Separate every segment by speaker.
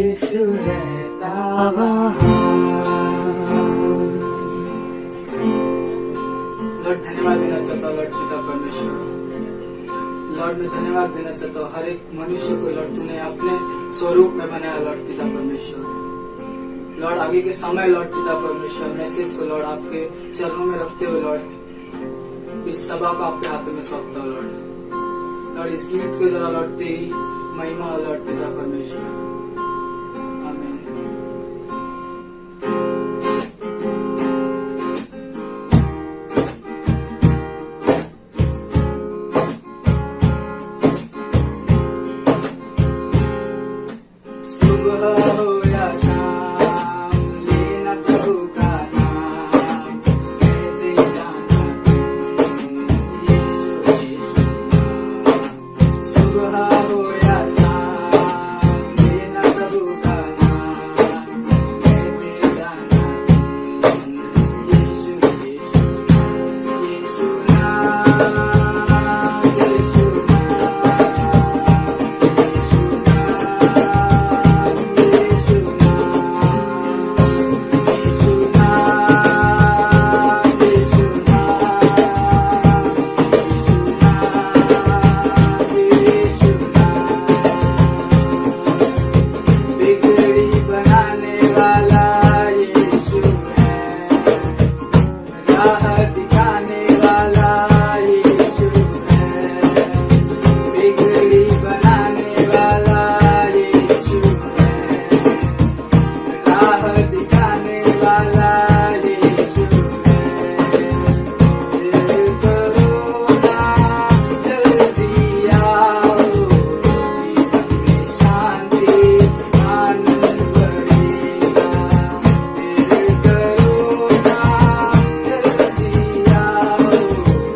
Speaker 1: यीशु रहता वहाँ। लॉर्ड धन्यवाद देना चाहता हूँ लॉर्ड पिता परमेश्वर। लॉर्ड मैं धन्यवाद देना चाहता हूँ हर एक मनुष्य को लॉर्ड तूने अपने स्वरूप में बनाया लॉर्ड पिता परमेश्वर। लॉर्ड आगे के समय लॉर्ड पिता परमेश्वर मैसेज को लॉर्ड आपके चरणों में रखते हुए लॉर्ड इस सभा को आपके हाथों में सौंपता हूँ लॉर्ड। लॉर्ड इस गीत के द्वारा लॉर्ड तेरी महिमा लॉर्ड पिता परमेश्वर। आमीन। सुबह हो या शाम लेना प्रभु का नाम, कहते जाना यीशु यीशु नाम। सुबह हो या शाम लेना प्रभु का नाम, कहते जाना यीशु यीशु यीशु नाम यीशु बिगड़ी बनाने वाला यीशु है, राह दिखाने वाला यीशु है। बिगड़ी बनाने वाला यीशु है, राह दिखाने वाला यीशु है। दिल करो ना जल्दी आओ, जीवन में शांति आनंद बढ़ेगा। दिल करो ना जल्दी आओ,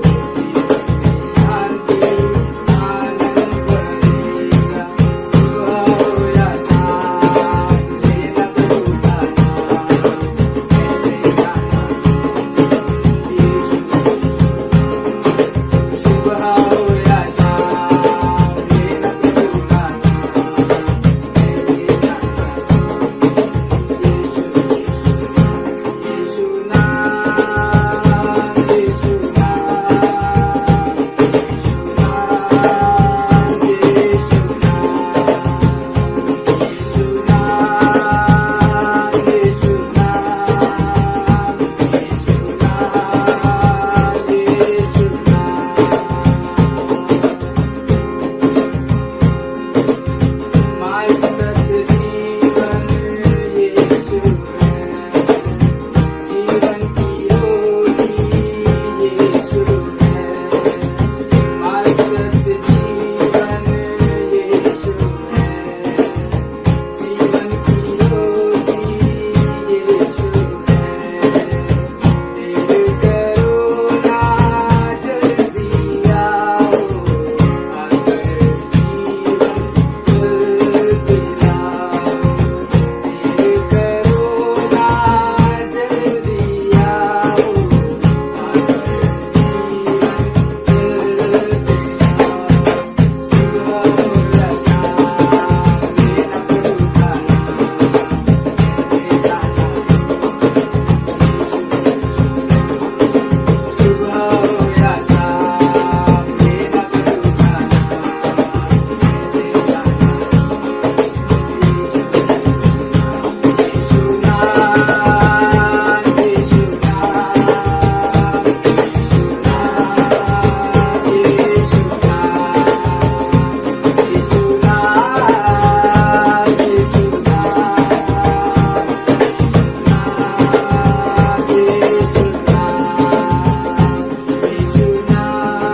Speaker 1: जीवन में शांति आनंद बढ़ेगा। सुबह हो या शाम लेना प्रभु का नाम, कहते जाना यीशु यीशु। सुबह हो या शाम लेना प्रभु का नाम, कहते जाना यीशु यीशु यीशु नाम यीशु नाम यीशु नाम यीशु नाम यीशु नाम यीशु नाम यीशु नाम। मार्ग सत्य जीवन यीशु है, जीवन की रोटी यीशु है। मार्ग सत्य जीवन यीशु है, जीवन की रोटी यीशु है। दिल करो ना जल्दी आओ, आकर जीवन जल्दी लाओ। दिल करो ना जल्दी आओ, आकर जीवन जल्दी लाओ। सुबह हो या शाम लेना प्रभु का नाम, कहते जाना सुबह हो या शाम लेना प्रभु का नाम, कहते जाना यीशु नाम यीशु नाम यीशु नाम यीशु नाम यीशु नाम यीशु नाम यीशु नाम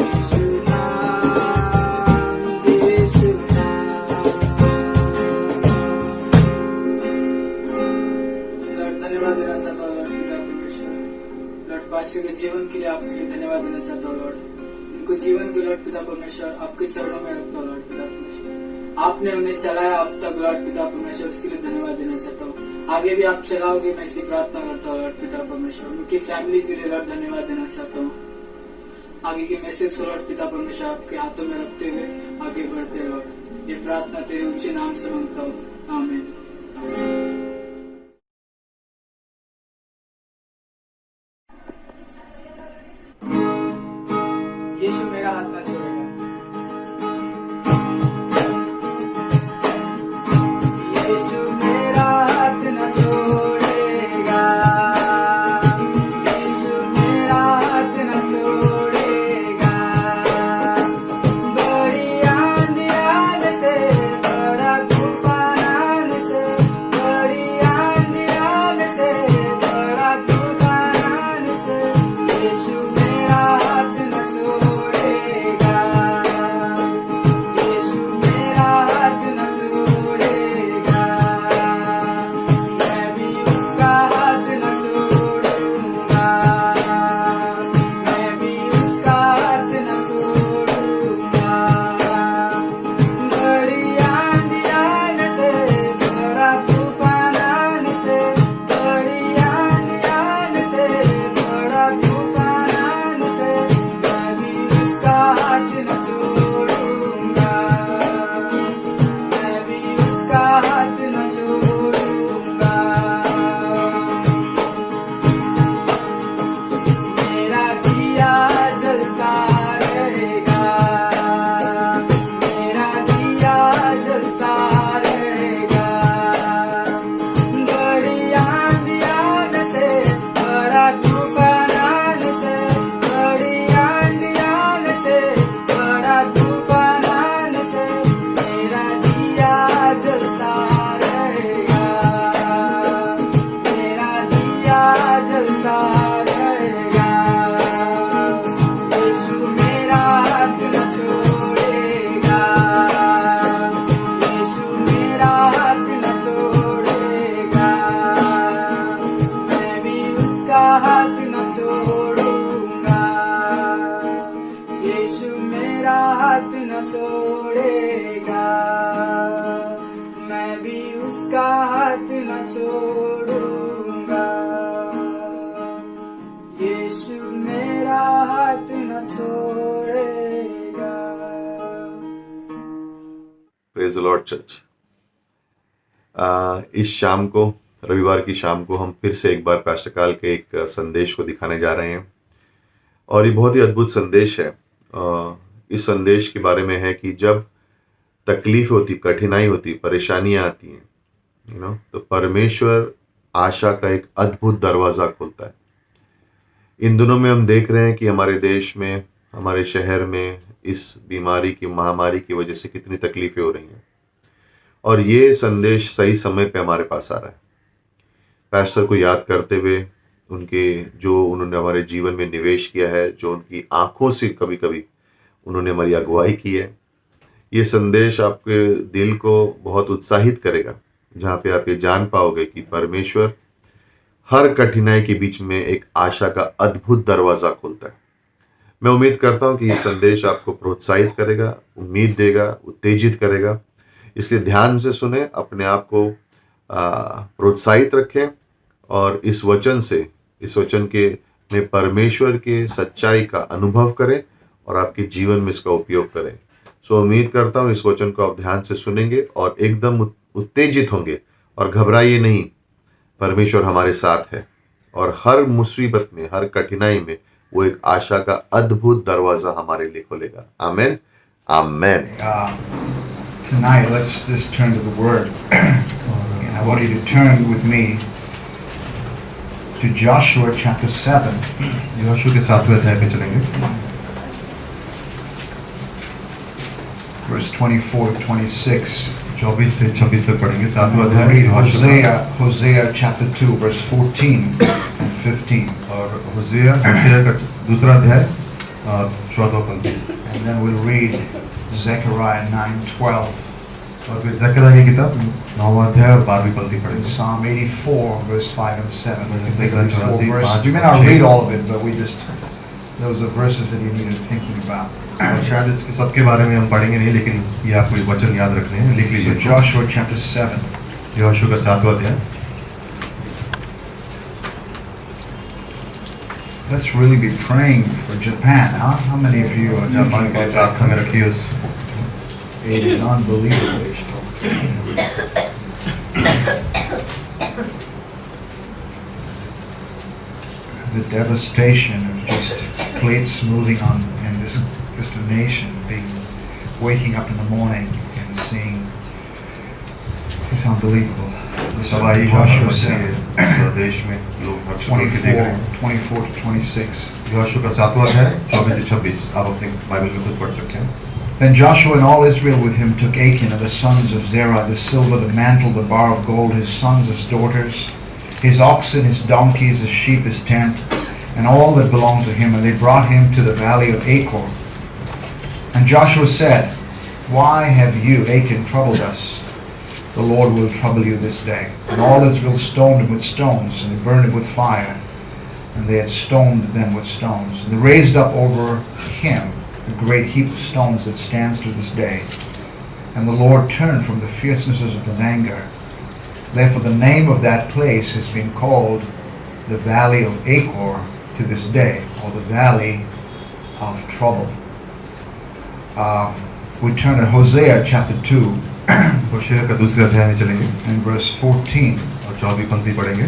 Speaker 1: यीशु नाम यीशु नाम यीशु लॉर्ड धन्यवाद देना चाहता हूँ लॉर्ड पिता परमेश्वर। लॉर्ड पास्टर के जीवन के लिए आपके लिए धन्यवाद देना चाहता हूँ लॉर्ड। उनको जीवन के लॉर्ड पिता परमेश्वर आपके चरणों में रखता हूँ लॉर्ड पिता परमेश्वर। आपने उन्हें चलाया अब तक लॉर्ड पिता परमेश्वर, उसके लिए धन्यवाद देना चाहता हूँ। आगे भी आप चलाओगे मैं इसकी प्रार्थना करता हूँ लॉर्ड पिता परमेश्वर। उनकी फैमिली के लिए लॉर्ड धन्यवाद देना चाहता हूँ। आगे के मैसेज को लॉर्ड पिता परमेश्वर आपके हाथों में रखते हुए आगे बढ़ते हैं लॉर्ड। ये प्रार्थना तेरे ऊंचे नाम से मांगता हूँ, आमीन। यीशु मेरा हाथ न छोड़ेगा। यीशु मेरा हाथ न छोड़ेगा। यीशु मेरा हाथ न छोड़ेगा। बड़ी आंधी आने से, बड़ा तूफान आने से, बड़ी आंधी आने से, बड़ा तूफान आने से, यीशु मेरा हाथ न छोड़ेगा। यीशु मेरा हाथ न छोड़ेगा। मैं भी उसका हाथ न छोड़ूंगा। मैं भी उसका हाथ न छोड़ूंगा। बड़ी आंधी आने से, बड़ा तूफान आने से, बड़ी आंधी आने से, बड़ा तूफान आने से, मैं भी उसका हाथ न छोड़ूंगा। मैं भी उसका हाथ न छोड़ूंगा। मेरा दिया जलता रहेगा। मेरा दिया जलता रहेगा। बड़ी आंधी आने से, बड़ा तूफान आने से, बड़ी आंधी आने से, बड़ा तूफान आने से, मेरा दिया जलता रहेगा। मेरा दिया जलता रहेगा। यीशु मेरा हाथ न छोड़ेगा। यीशु मेरा हाथ न छोड़ेगा। मैं भी उसका हाथ न छोड़ूंगा। यीशु मेरा हाथ न छोड़ेगा। मैं भी उसका हाथ न छोड़ूंगा। यीशु मेरा हाथ न छोड़ेगा।
Speaker 2: Praise the Lord church. इस शाम को, रविवार की शाम को, हम फिर से एक बार पास्टर काल के एक संदेश को दिखाने जा रहे हैं और ये बहुत ही अद्भुत संदेश है। इस संदेश के बारे में है कि जब तकलीफ होती, कठिनाई होती, परेशानियां आती हैं, तो परमेश्वर आशा का एक अद्भुत दरवाजा खोलता है। इन दिनों में हम देख रहे हैं कि हमारे देश में, हमारे शहर में इस बीमारी की, महामारी की वजह से कितनी तकलीफें हो रही हैं और ये संदेश सही समय पे हमारे पास आ रहा है। पास्टर को याद करते हुए उन्होंने हमारे जीवन में निवेश किया है, जो उनकी आंखों से कभी कभी उन्होंने हमारी अगुवाई की है। ये संदेश आपके दिल को बहुत उत्साहित करेगा, जहाँ पे आप ये जान पाओगे कि परमेश्वर हर कठिनाई के बीच में एक आशा का अद्भुत दरवाजा खोलता है। मैं उम्मीद करता हूँ कि ये संदेश आपको प्रोत्साहित करेगा, उम्मीद देगा, उत्तेजित करेगा। इसलिए ध्यान से सुने, अपने आप को प्रोत्साहित रखें और इस वचन के में परमेश्वर के सच्चाई का अनुभव करें और आपके जीवन में इसका उपयोग करें। सो उम्मीद करता हूँ इस वचन को आप ध्यान से सुनेंगे और एकदम उत्तेजित होंगे और घबराइए नहीं। परमेश्वर हमारे साथ है और हर मुसीबत में, हर कठिनाई में वो एक आशा का अद्भुत दरवाजा हमारे लिए खोलेगा। आमेन, आमेन।
Speaker 3: Tonight, let's just turn to the Word. And I want you to turn with me to Joshua chapter 7.
Speaker 2: यहोशू के 7वें अध्याय पे चलेंगे।
Speaker 3: Verse 24 to 26.
Speaker 2: 24 से 26 से पढ़ेंगे। 7वां
Speaker 3: We'll
Speaker 2: अध्याय
Speaker 3: read Hosea chapter 2, verse 14 and 15.
Speaker 2: और होशेया का दूसरा अध्याय 14वां पंक्ति।
Speaker 3: And then we'll read Zechariah 9:12.
Speaker 2: और फिर जकरिया की किताब 9वां अध्याय और 12वीं पंक्ति
Speaker 3: And
Speaker 2: पढ़ेंगे।
Speaker 3: Psalm 84, verse 5 and 7.
Speaker 2: Well,
Speaker 3: These
Speaker 2: it's like
Speaker 3: four
Speaker 2: 84,
Speaker 3: verses.
Speaker 2: 5,
Speaker 3: You may not
Speaker 2: 6.
Speaker 3: read all of it, but those are verses that you need to be thinking about.
Speaker 2: और शायद इसके सबके बारे में हम पढ़ेंगे नहीं, लेकिन ये आपको ये वचन याद रखने हैं, लिख
Speaker 3: So
Speaker 2: लीजिए।
Speaker 3: Joshua chapter 7.
Speaker 2: यहोशू का 7वां अध्याय
Speaker 3: Let's really be praying for Japan, huh? How many of you are
Speaker 4: Japan
Speaker 3: thinking
Speaker 4: के
Speaker 3: about
Speaker 4: प्रार्थना में
Speaker 3: that?
Speaker 4: रखिए उस
Speaker 3: It is unbelievable. The devastation of just plates moving on in this just a nation being waking up in the morning and seeing it's unbelievable. So
Speaker 4: तबाही
Speaker 3: Joshua
Speaker 4: बहुत
Speaker 3: said
Speaker 4: है देश में लोग हर चीज़ के देख रहे हैं
Speaker 3: 24 to 26.
Speaker 4: यहोशू का 7वां अध्याय 24 से 26 आप अपने बाइबल में खुद पढ़ सकते हैं
Speaker 3: Then Joshua and all Israel with him took Achan and the sons of Zerah, the silver, the mantle, the bar of gold, his sons as daughters, his oxen, his donkeys, his sheep, his tent, and all that belonged to him, and they brought him to the valley of Achor. And Joshua said, Why have you, Achan, troubled us? The Lord will trouble you this day. And all Israel stoned him with stones, and they burned him with fire, and they had stoned them with stones. And they raised up over him a great heap of stones that stands to this day. And the Lord turned from the fiercenesses of his anger. Therefore the name of that place has been called the Valley of Achor to this day, or the Valley of Trouble. We turn to Hosea chapter 2
Speaker 4: होशे का दूसरे अध्याय में चलेंगे
Speaker 3: and verse 14.
Speaker 4: और 24 पंक्ति पढ़ेंगे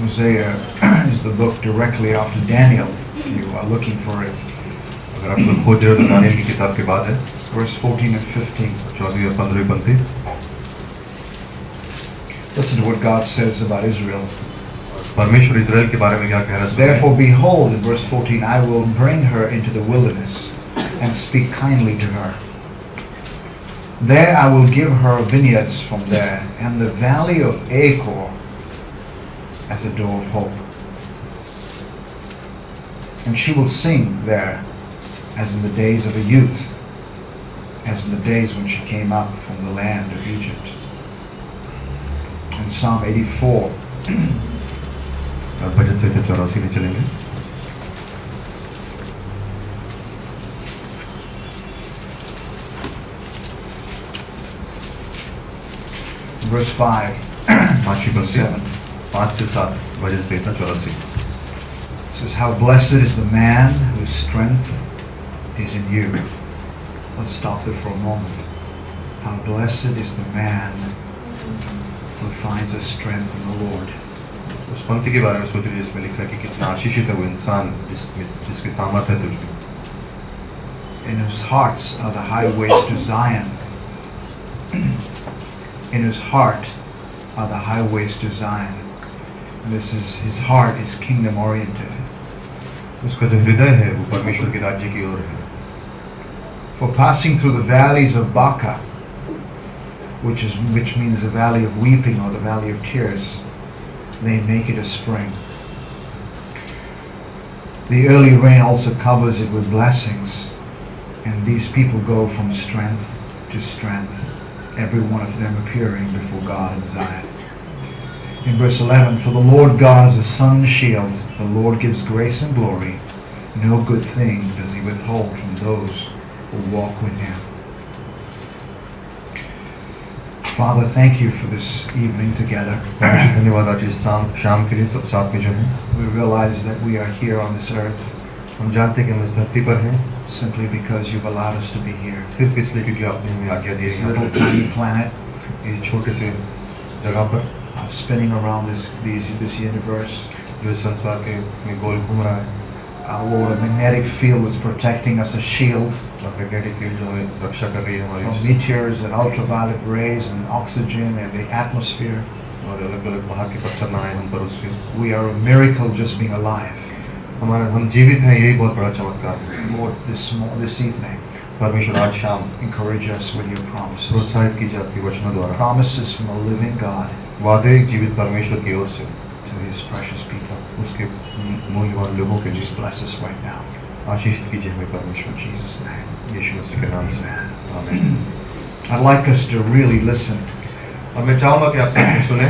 Speaker 3: Hosea is the book directly after Daniel, if you are looking for it.
Speaker 4: अगर आप लोग खोज रहे हो तो दानियल की किताब के बाद है
Speaker 3: Verse 14 and 15.
Speaker 4: 24 और 15 पंक्ति
Speaker 3: Listen to what God says about Israel.
Speaker 4: परमेश्वर इजराइल के बारे में क्या कह रहा है
Speaker 3: Therefore, behold, in verse 14, I will bring her into the wilderness and speak kindly to her. There I will give her vineyards from there, and the valley of Achor as a door of hope. And she will sing there as in the days of a youth, as in the days when she came up from the land of Egypt. And Psalm 84.
Speaker 4: और भजन संहिता 84 में चलेंगे
Speaker 3: Verse 5,
Speaker 4: 5 पंक्ति
Speaker 3: 7.
Speaker 4: 5 से 7 भजन संहिता 84
Speaker 3: It says, How blessed is the man whose strength is in you. Let's stop there for a moment. How blessed is the man who finds his strength in the Lord.
Speaker 4: उस पंक्ति के बारे में सोच रही जिसमें लिखा है कि कितना आशीषित है वो इंसान जिसके सामर्थ्य है तुझ में
Speaker 3: In whose hearts are the highways to Zion. In whose heart are the highways to Zion. His heart is kingdom oriented.
Speaker 4: उसका जो हृदय है वो परमेश्वर के राज्य की ओर है
Speaker 3: For passing through the valleys of Baca, which means the valley of weeping or the valley of tears, they make it a spring. The early rain also covers it with blessings, and these people go from strength to strength, every one of them appearing before God in Zion. In verse 11, For the Lord God is a sun's shield, the Lord gives grace and glory, no good thing does he withhold from those who walk with him. Father, thank you for this evening together.
Speaker 4: परमेश्वर धन्यवाद आज इस शाम के लिए सब साथ में जो है
Speaker 3: We realize that we are here on this earth
Speaker 4: हम जानते हैं कि हम इस धरती पर हैं
Speaker 3: simply because you've allowed us to be here.
Speaker 4: सिर्फ इसलिए क्योंकि आपने हमें आज्ञा दी
Speaker 3: This
Speaker 4: है
Speaker 3: little tiny planet
Speaker 4: ये छोटे से जगह पर
Speaker 3: spinning around this universe.
Speaker 4: जो इस संसार के में गोल घूम रहा है
Speaker 3: Our Lord, a magnetic field is protecting us, a shield
Speaker 4: और मैग्नेटिक फील्ड जो है रक्षा कर रही है
Speaker 3: from
Speaker 4: हमारी
Speaker 3: meteors and ultraviolet rays and oxygen and the atmosphere.
Speaker 4: और अलग अलग बाहर की पत्थर आए हम पर उसके
Speaker 3: We are a miracle just being alive.
Speaker 4: हम जीवित हैं यही बहुत बड़ा चमत्कार है
Speaker 3: Lord, this evening,
Speaker 4: परमेश्वर आज शाम
Speaker 3: encourage us with your promises.
Speaker 4: प्रोत्साहित कीजिए आपके वचनों द्वारा
Speaker 3: Promises from a living God
Speaker 4: वादे एक जीवित परमेश्वर की ओर से
Speaker 3: to his precious people.
Speaker 4: उसके मूल्यवान लोगों के
Speaker 3: Just
Speaker 4: लिए
Speaker 3: bless us right now.
Speaker 4: आशीषित कीजिए हमें
Speaker 3: In
Speaker 4: परमेश्वर
Speaker 3: Jesus' name.
Speaker 4: यीशु मसीह के नाम से
Speaker 3: Amen.
Speaker 4: आमीन
Speaker 3: I'd like us to really listen.
Speaker 4: और मैं चाहूँगा कि आप सब सुने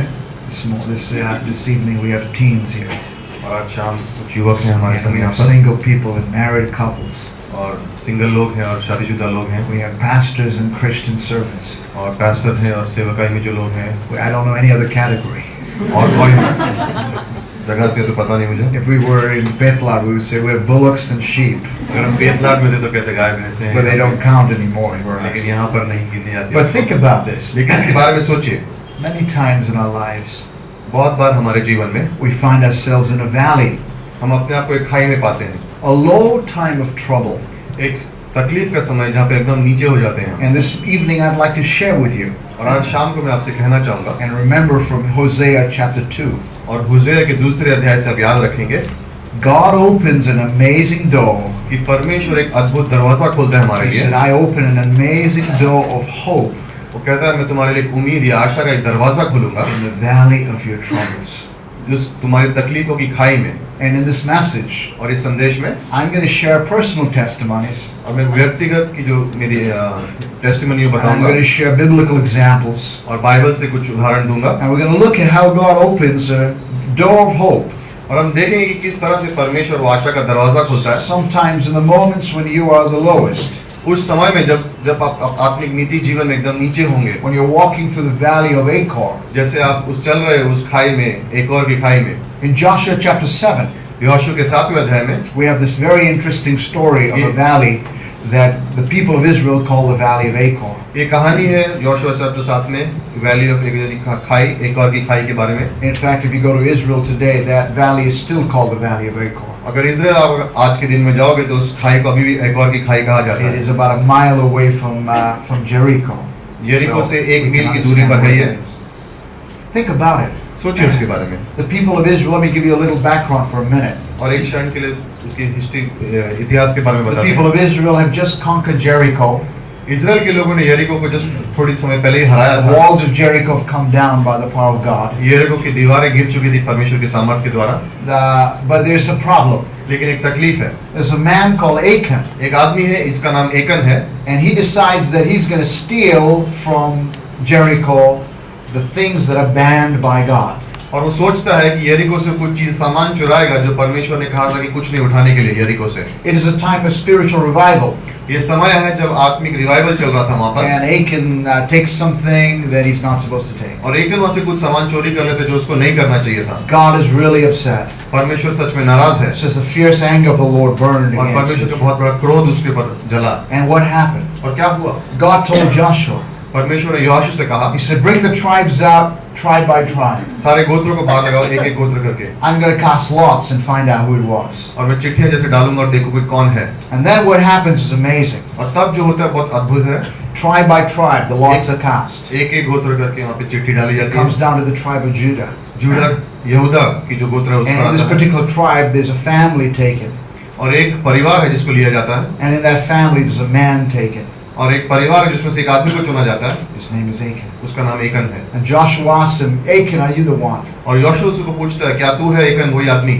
Speaker 3: This evening we have teens here.
Speaker 4: और आज शाम कुछ युवक हैं हमारे
Speaker 3: And
Speaker 4: संग
Speaker 3: we
Speaker 4: यहाँ
Speaker 3: have
Speaker 4: पर
Speaker 3: single people and married couples.
Speaker 4: और सिंगल लोग हैं और शादीशुदा लोग हैं
Speaker 3: We have pastors and Christian servants.
Speaker 4: और पास्टर हैं और सेवकाई में जो लोग हैं
Speaker 3: I don't know any other category.
Speaker 4: और कोई जगह से तो पता नहीं मुझे।
Speaker 3: If we were in Betla, we would say we're bullocks and sheep,
Speaker 4: अगर हम बेतलाट में थे तो कहते गाय भैंसे
Speaker 3: but they
Speaker 4: हैं,
Speaker 3: don't count anymore for
Speaker 4: लेकिन
Speaker 3: us.
Speaker 4: यहाँ पर नहीं गिनी जाती।
Speaker 3: But think about this.
Speaker 4: लेकिन इसके बारे में सोचिए,
Speaker 3: Many times in our lives,
Speaker 4: बहुत बार हमारे जीवन में
Speaker 3: we find ourselves in a valley,
Speaker 4: हम अपने आप को एक खाई में पाते हैं,
Speaker 3: a low time of trouble.
Speaker 4: एक तकलीफ का समय जहाँ पे एकदम नीचे हो जाते हैं।
Speaker 3: And this evening I'd like to share with you
Speaker 4: और आज शाम को मैं आपसे कहना चाहूँगा,
Speaker 3: and remember from Hosea chapter 2.
Speaker 4: और हुज़ैया के दूसरे अध्याय से आप याद रखेंगे
Speaker 3: God opens an amazing door.
Speaker 4: कि परमेश्वर एक अद्भुत दरवाजा खोलता है हमारे
Speaker 3: He said,
Speaker 4: लिए।
Speaker 3: I open an amazing door of hope
Speaker 4: वो कहता है मैं तुम्हारे लिए एक उम्मीद या आशा का एक दरवाजा खोलूंगा
Speaker 3: in the valley of your troubles.
Speaker 4: जिस तुम्हारी तकलीफों की खाई में।
Speaker 3: And in this message,
Speaker 4: और इस संदेश में
Speaker 3: I'm going to share personal testimonies.
Speaker 4: और मैं व्यक्तिगत की जो मेरी टेस्टिमनी
Speaker 3: And I'm
Speaker 4: बताऊंगा
Speaker 3: going to share biblical examples.
Speaker 4: और बाइबल से कुछ उदाहरण दूंगा
Speaker 3: And we're going to look at how God opens a door of hope.
Speaker 4: और हम देखेंगे कि किस तरह से परमेश्वर वो आशा का दरवाजा खोलता है।
Speaker 3: Sometimes in the moments when you are the lowest,
Speaker 4: उस समय में जब आप आत्मिक नीति जीवन में एकदम नीचे होंगे,
Speaker 3: when you're walking through the valley of Achor.
Speaker 4: जैसे आप चल रहे हो उस खाई में, एक और की खाई में।
Speaker 3: In Joshua chapter 7,
Speaker 4: यहोशू के 7वें अध्याय में
Speaker 3: we have this very interesting story of a
Speaker 4: Yeah.
Speaker 3: valley that the people of Israel call the valley of Achor.
Speaker 4: ये कहानी है यहोशू 7 में वैली ऑफ खाई, एक और की खाई के बारे में।
Speaker 3: In fact, if you go to Israel today, that valley is still called the valley of Achor.
Speaker 4: अगर इजराइल आप आज के दिन में जाओगे तो उस खाई को अभी भी एक और की खाई कहा जाता
Speaker 3: It is
Speaker 4: है।
Speaker 3: about a mile away from Jericho.
Speaker 4: यरीको से एक
Speaker 3: we
Speaker 4: मील
Speaker 3: can
Speaker 4: की दूरी पर
Speaker 3: understand
Speaker 4: है
Speaker 3: what
Speaker 4: ये।
Speaker 3: it is. Think about it.
Speaker 4: सोचिए उसके बारे में।
Speaker 3: The people of Israel, let me give you a little background for a minute.
Speaker 4: और एक क्षण के लिए उसकी हिस्ट्री इतिहास के बारे में
Speaker 3: The
Speaker 4: बताते
Speaker 3: people
Speaker 4: हैं।
Speaker 3: of Israel have just conquered Jericho.
Speaker 4: Israel के लोगों ने यरीको को जस्ट थोड़ी समय पहले ही हराया
Speaker 3: The
Speaker 4: था।
Speaker 3: walls of Jericho have come down by the power of God.
Speaker 4: यरीको की दीवारें गिर चुकी थी परमेश्वर के सामर्थ्य के द्वारा,
Speaker 3: But there's a problem.
Speaker 4: लेकिन एक तकलीफ है।
Speaker 3: There's a man called Achan,
Speaker 4: एक आदमी है, इसका नाम एकन है,
Speaker 3: and he decides that he's going to steal from Jericho the things that are banned by God.
Speaker 4: और वो सोचता है कि यरीको से कुछ चीज सामान चुराएगा जो परमेश्वर ने कहा था कि कुछ नहीं उठाने के लिए यरीको से।
Speaker 3: It is a time of spiritual revival.
Speaker 4: ये समय है जब आत्मिक रिवाइवल चल रहा था वहाँ पर,
Speaker 3: And Achan takes something that he's not supposed to take.
Speaker 4: और एकन वहाँ से कुछ सामान चोरी कर लेते जो उसको नहीं करना चाहिए था।
Speaker 3: God is really upset.
Speaker 4: परमेश्वर सच में नाराज है
Speaker 3: It says the fierce anger of the Lord burned
Speaker 4: और
Speaker 3: against
Speaker 4: परमेश्वर का
Speaker 3: him.
Speaker 4: बहुत बड़ा क्रोध उसके ऊपर जला।
Speaker 3: And what happened?
Speaker 4: और क्या हुआ?
Speaker 3: God told Joshua,
Speaker 4: परमेश्वर ने यहोशू से कहा,
Speaker 3: he said, bring the tribes out, tribe by tribe.
Speaker 4: सारे गोत्रों को बाहर लगाओ, एक एक गोत्र करके,
Speaker 3: I'm going to cast lots and find out who it was.
Speaker 4: और मैं चिट्ठियां जैसे डालूंगा और देखो कोई कौन है।
Speaker 3: And then what happens is amazing.
Speaker 4: और तब जो होता है बहुत अद्भुत है।
Speaker 3: Tribe by tribe, the lots are cast.
Speaker 4: एक एक गोत्र करके वहाँ पे चिट्ठी डाली
Speaker 3: It
Speaker 4: जाती
Speaker 3: comes
Speaker 4: है।
Speaker 3: down to the tribe of Judah.
Speaker 4: Judah यहूदा की जो गोत्र है उसका
Speaker 3: And in this
Speaker 4: आता है।
Speaker 3: particular tribe, there's a family taken.
Speaker 4: और एक परिवार है जिसको लिया जाता है,
Speaker 3: And in that family, there's a man taken.
Speaker 4: और एक परिवार है जिसमें से एक आदमी को चुना जाता है,
Speaker 3: His name is Achan.
Speaker 4: उसका नाम एकन है।
Speaker 3: And Joshua asks him, Achan, are you the one?
Speaker 4: और यहोशू उसको पूछता है, क्या तू है एकन वही आदमी?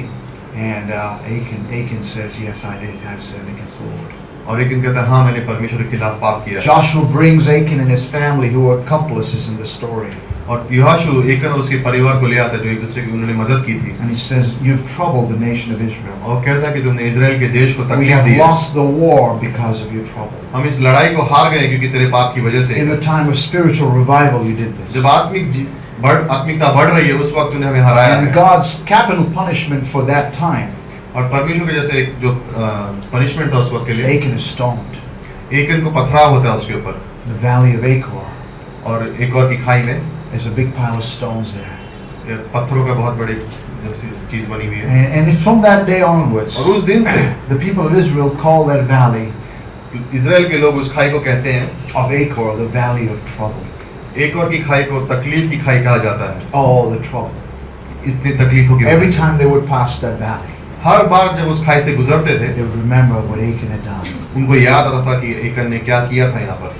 Speaker 3: And Achan says, yes, I did have sinned against the Lord.
Speaker 4: और एकन कहता है, हाँ मैंने परमेश्वर के खिलाफ पाप किया।
Speaker 3: Joshua brings Achan and his family, who are accomplices in the story.
Speaker 4: और यहोशू एकन और उसके परिवार को ले आता है जो एक दूसरे की उन्होंने मदद की थी,
Speaker 3: And he says, you've troubled the nation of Israel.
Speaker 4: और कहता है कि तुमने इजराइल के देश को
Speaker 3: We
Speaker 4: तकलीफ
Speaker 3: have
Speaker 4: दी है।
Speaker 3: lost the war because of your trouble.
Speaker 4: हम इस लड़ाई को हार गए क्योंकि तेरे पाप की वजह से।
Speaker 3: In the time of spiritual revival, you did this.
Speaker 4: जब आत्मिकता बढ़ रही है उस वक्त तूने हमें हराया
Speaker 3: And
Speaker 4: है।
Speaker 3: God's capital punishment for that time,
Speaker 4: और परमेश्वर के जैसे एक जो पनिशमेंट था उस वक्त के लिए,
Speaker 3: Achan is stoned.
Speaker 4: एकन को पथराव होता है उसके ऊपर,
Speaker 3: The valley of Achor,
Speaker 4: और एक और की खाई में
Speaker 3: there's a big pile of stones there.
Speaker 4: ये पत्थरों का बहुत बड़ी जैसी चीज बनी हुई है।
Speaker 3: And from that day onwards,
Speaker 4: और उस दिन से
Speaker 3: the people of Israel call that valley
Speaker 4: Israel के लोग उस खाई को कहते हैं,
Speaker 3: of Achor the valley of trouble.
Speaker 4: एक और की खाई को तकलीफ की खाई कहा जाता है।
Speaker 3: All the trouble.
Speaker 4: इतनी तकलीफों की
Speaker 3: Every
Speaker 4: वजह से।
Speaker 3: time they would pass that valley,
Speaker 4: हर बार जब उस खाई से गुजरते थे
Speaker 3: they would remember what Achan had done.
Speaker 4: उनको याद आता था कि एकन ने क्या किया था यहाँ पर।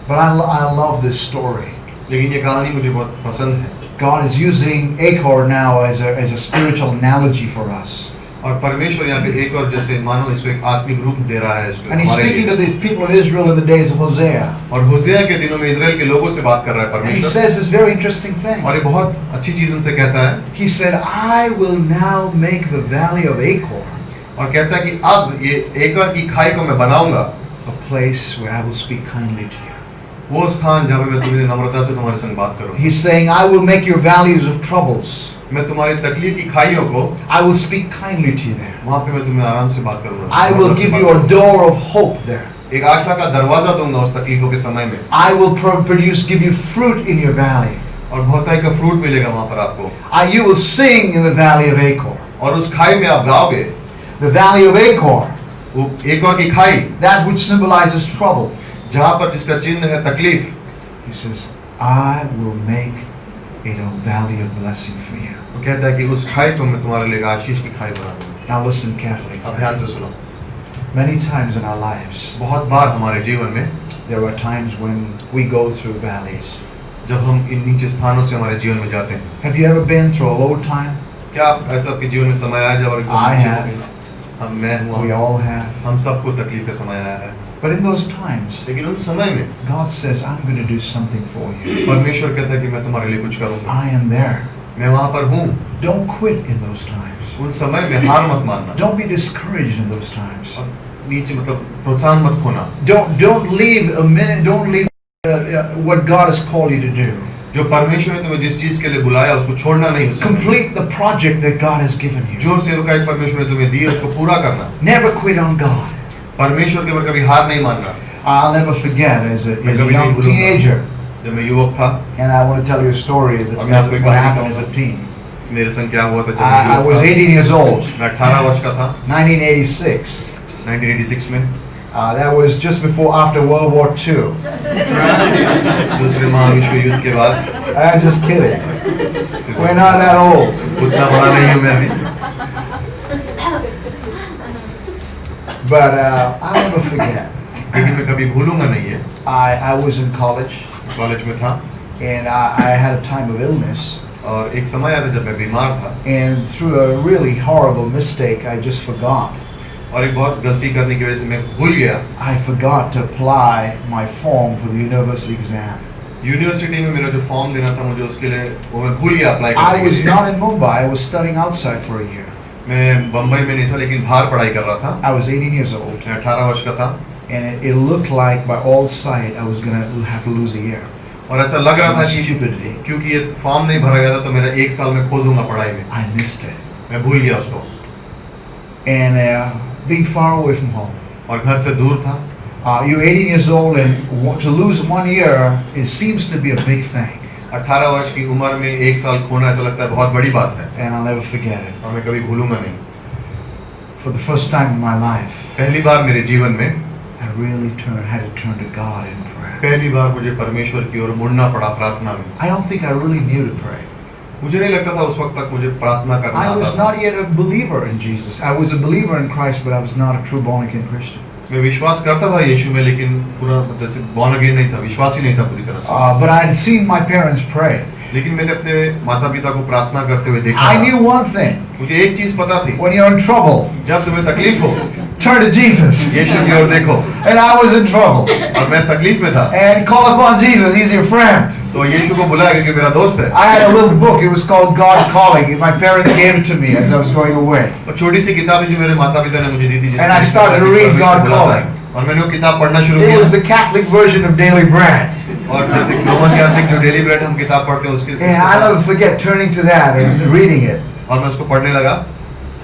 Speaker 3: But I love this story.
Speaker 4: लेकिन ये कहानी मुझे बहुत पसंद है,
Speaker 3: God is using Achor now as a spiritual analogy for us.
Speaker 4: और परमेश्वर यहाँ पे एक और जैसे मानो इसको एक आत्मिक रूप दे रहा है इसको
Speaker 3: And he's
Speaker 4: हमारे
Speaker 3: speaking
Speaker 4: लिए।
Speaker 3: to the people of Israel in the days of Hosea.
Speaker 4: और होशेया के दिनों में इजराइल के लोगों से बात कर रहा है
Speaker 3: And he
Speaker 4: परमेश्वर,
Speaker 3: says this very interesting thing.
Speaker 4: और ये बहुत अच्छी चीज उनसे कहता है,
Speaker 3: He said, I will now make the valley of Achor
Speaker 4: और कहता है कि अब ये एकड़ की खाई को मैं बनाऊंगा,
Speaker 3: a place where I will speak kindly to you.
Speaker 4: वो स्थान जहाँ पे मैं तुम्हें नम्रता से तुम्हारे संग बात करूँ।
Speaker 3: He's saying, I will make your valleys of troubles.
Speaker 4: मैं तुम्हारी तकलीफ की खाइयों को
Speaker 3: I will speak kindly to you there.
Speaker 4: वहाँ पे मैं तुम्हें आराम से बात करूँगा।
Speaker 3: I will give you a door of hope there.
Speaker 4: एक आशा का दरवाजा दूंगा उस तकलीफों के समय में,
Speaker 3: I will give you fruit in your valley.
Speaker 4: और बहुतायत का फ्रूट मिलेगा वहाँ पर आपको।
Speaker 3: You will sing in the valley of Achor.
Speaker 4: और उस खाई में आप गाओगे,
Speaker 3: The valley of Achor,
Speaker 4: वो एक और की खाई,
Speaker 3: that which symbolizes trouble.
Speaker 4: जहाँ पर जिसका चिन्ह है तकलीफ।
Speaker 3: He says, I will make it a valley of blessing for you.
Speaker 4: वो कहता है कि उस खाई को मैं तुम्हारे लिए आशीष की खाई बना दूंगा।
Speaker 3: Now listen carefully.
Speaker 4: अब ध्यान से सुनो।
Speaker 3: Many times in our lives,
Speaker 4: बहुत बार हमारे जीवन में
Speaker 3: there are times when we go through valleys.
Speaker 4: जब हम इन नीचे स्थानों से हमारे जीवन में जाते हैं,
Speaker 3: Have you ever been through a low time?
Speaker 4: क्या आप ऐसा आपके जीवन में समय आया जब एकदम
Speaker 3: I
Speaker 4: नीचे
Speaker 3: have.
Speaker 4: हो गए? मैं
Speaker 3: We
Speaker 4: हूँ,
Speaker 3: all have.
Speaker 4: हम सबको तकलीफ का समय आया है।
Speaker 3: But in those times,
Speaker 4: लेकिन उन समय में
Speaker 3: God says, I'm going to do something for you.
Speaker 4: परमेश्वर कहता है कि मैं तुम्हारे लिए कुछ करूँगा।
Speaker 3: I am there.
Speaker 4: मैं वहाँ पर हूँ।
Speaker 3: Don't quit in those times.
Speaker 4: उन समय में हार मत मानना।
Speaker 3: Don't be discouraged in those times.
Speaker 4: और नीचे मतलब प्रोत्साहन मत खोना।
Speaker 3: Don't leave a minute. Don't leave what God has called you to do.
Speaker 4: जो परमेश्वर ने तुम्हें जिस चीज के लिए बुलाया उसको छोड़ना नहीं। उस समय
Speaker 3: Complete the project that God has given you.
Speaker 4: जो सेवकाई परमेश्वर ने तुम्हें दी है उसको पूरा करना।
Speaker 3: Never quit on God.
Speaker 4: परमेश्वर के ऊपर कभी हार नहीं मानना।
Speaker 3: I'll never forget as a young teenager,
Speaker 4: जब मैं युवक था,
Speaker 3: and I want to tell you a story as
Speaker 4: और मैं आपको एक
Speaker 3: what
Speaker 4: कहानी
Speaker 3: happened as a
Speaker 4: कहूँगा।
Speaker 3: teen.
Speaker 4: मेरे संग क्या हुआ था जब
Speaker 3: I
Speaker 4: मैं
Speaker 3: was
Speaker 4: युवक
Speaker 3: 18 years old,
Speaker 4: था। मैं 18 वर्ष का था,
Speaker 3: 1986.
Speaker 4: 1986 में।
Speaker 3: That was just before after World War II.
Speaker 4: दूसरे महाविश्व युद्ध के बाद।
Speaker 3: I'm just kidding. We're not that old.
Speaker 4: उतना बड़ा नहीं हूँ मैं अभी।
Speaker 3: But I'll never forget.
Speaker 4: लेकिन मैं कभी भूलूंगा नहीं है।
Speaker 3: I was in college,
Speaker 4: college में था
Speaker 3: and I had a time of illness.
Speaker 4: और एक समय आया था जब मैं बीमार था
Speaker 3: And through a really horrible mistake, I just forgot.
Speaker 4: और एक बहुत गलती करने की वजह से मैं भूल गया।
Speaker 3: I forgot to apply my form for the university exam.
Speaker 4: University में मेरा जो फॉर्म देना था मुझे उसके लिए वो मैं भूल गया अप्लाई
Speaker 3: I
Speaker 4: करने के
Speaker 3: was
Speaker 4: लिए।
Speaker 3: not in Mumbai. I was studying outside for a year.
Speaker 4: मैं बम्बई में नहीं था लेकिन बाहर पढ़ाई कर रहा था।
Speaker 3: I was 18 years old,
Speaker 4: मैं 18 वर्ष का था
Speaker 3: and it looked like by all sight I was going to have to lose a year.
Speaker 4: और ऐसा लग रहा था कि
Speaker 3: Stupidity.
Speaker 4: क्योंकि ये फॉर्म नहीं भरा गया था तो मेरा एक साल में खो दूंगा पढ़ाई में।
Speaker 3: I missed it.
Speaker 4: मैं भूल गया उसको
Speaker 3: And being far away from home.
Speaker 4: और घर से दूर था।
Speaker 3: You're 18 years old, and to lose 1 year, it seems to be a big thing.
Speaker 4: 18 वर्ष की उम्र में एक साल खोना ऐसा लगता है बहुत बड़ी बात है
Speaker 3: And I'll never forget it.
Speaker 4: और मैं कभी भूलूंगा नहीं।
Speaker 3: For the first time in my life,
Speaker 4: पहली बार मेरे जीवन में
Speaker 3: I really had to turn to God in prayer.
Speaker 4: पहली बार मुझे परमेश्वर की ओर मुड़ना पड़ा प्रार्थना में।
Speaker 3: I don't think I really knew to pray.
Speaker 4: मुझे नहीं लगता था उस वक्त तक मुझे प्रार्थना करना
Speaker 3: I
Speaker 4: आता
Speaker 3: was
Speaker 4: था।
Speaker 3: not yet a believer in Jesus. I was a believer in Christ, but I was not a true born-again Christian.
Speaker 4: मैं विश्वास करता था यीशु में लेकिन पूरा जैसे बॉर्न अगेन नहीं था, विश्वास ही नहीं था पूरी तरह से।
Speaker 3: But I had seen my parents pray.
Speaker 4: लेकिन मैंने अपने माता पिता को प्रार्थना करते हुए देखा
Speaker 3: I
Speaker 4: था।
Speaker 3: knew one thing.
Speaker 4: मुझे एक चीज पता थी,
Speaker 3: When you're in trouble,
Speaker 4: जब तुम्हें तकलीफ हो
Speaker 3: turn to Jesus.
Speaker 4: यीशु की ओर देखो।
Speaker 3: And I was in trouble.
Speaker 4: और मैं तकलीफ में था
Speaker 3: And call upon Jesus. He's your friend.
Speaker 4: तो यीशु को बुलाया क्योंकि मेरा दोस्त है।
Speaker 3: I had a little book. It was called God Calling. My parents gave it to me as I was going away.
Speaker 4: और छोटी सी किताब है जो मेरे माता पिता ने मुझे दी थी
Speaker 3: And I started to read God Calling.
Speaker 4: और मैंने वो किताब पढ़ना शुरू
Speaker 3: It was
Speaker 4: किया।
Speaker 3: the Catholic version of Daily Bread.
Speaker 4: और जैसे रोमन कैथोलिक जो डेली ब्रेड हम किताब पढ़ते हैं उसके
Speaker 3: And I'll never forget turning to that and reading it.
Speaker 4: और मैं उसको पढ़ने लगा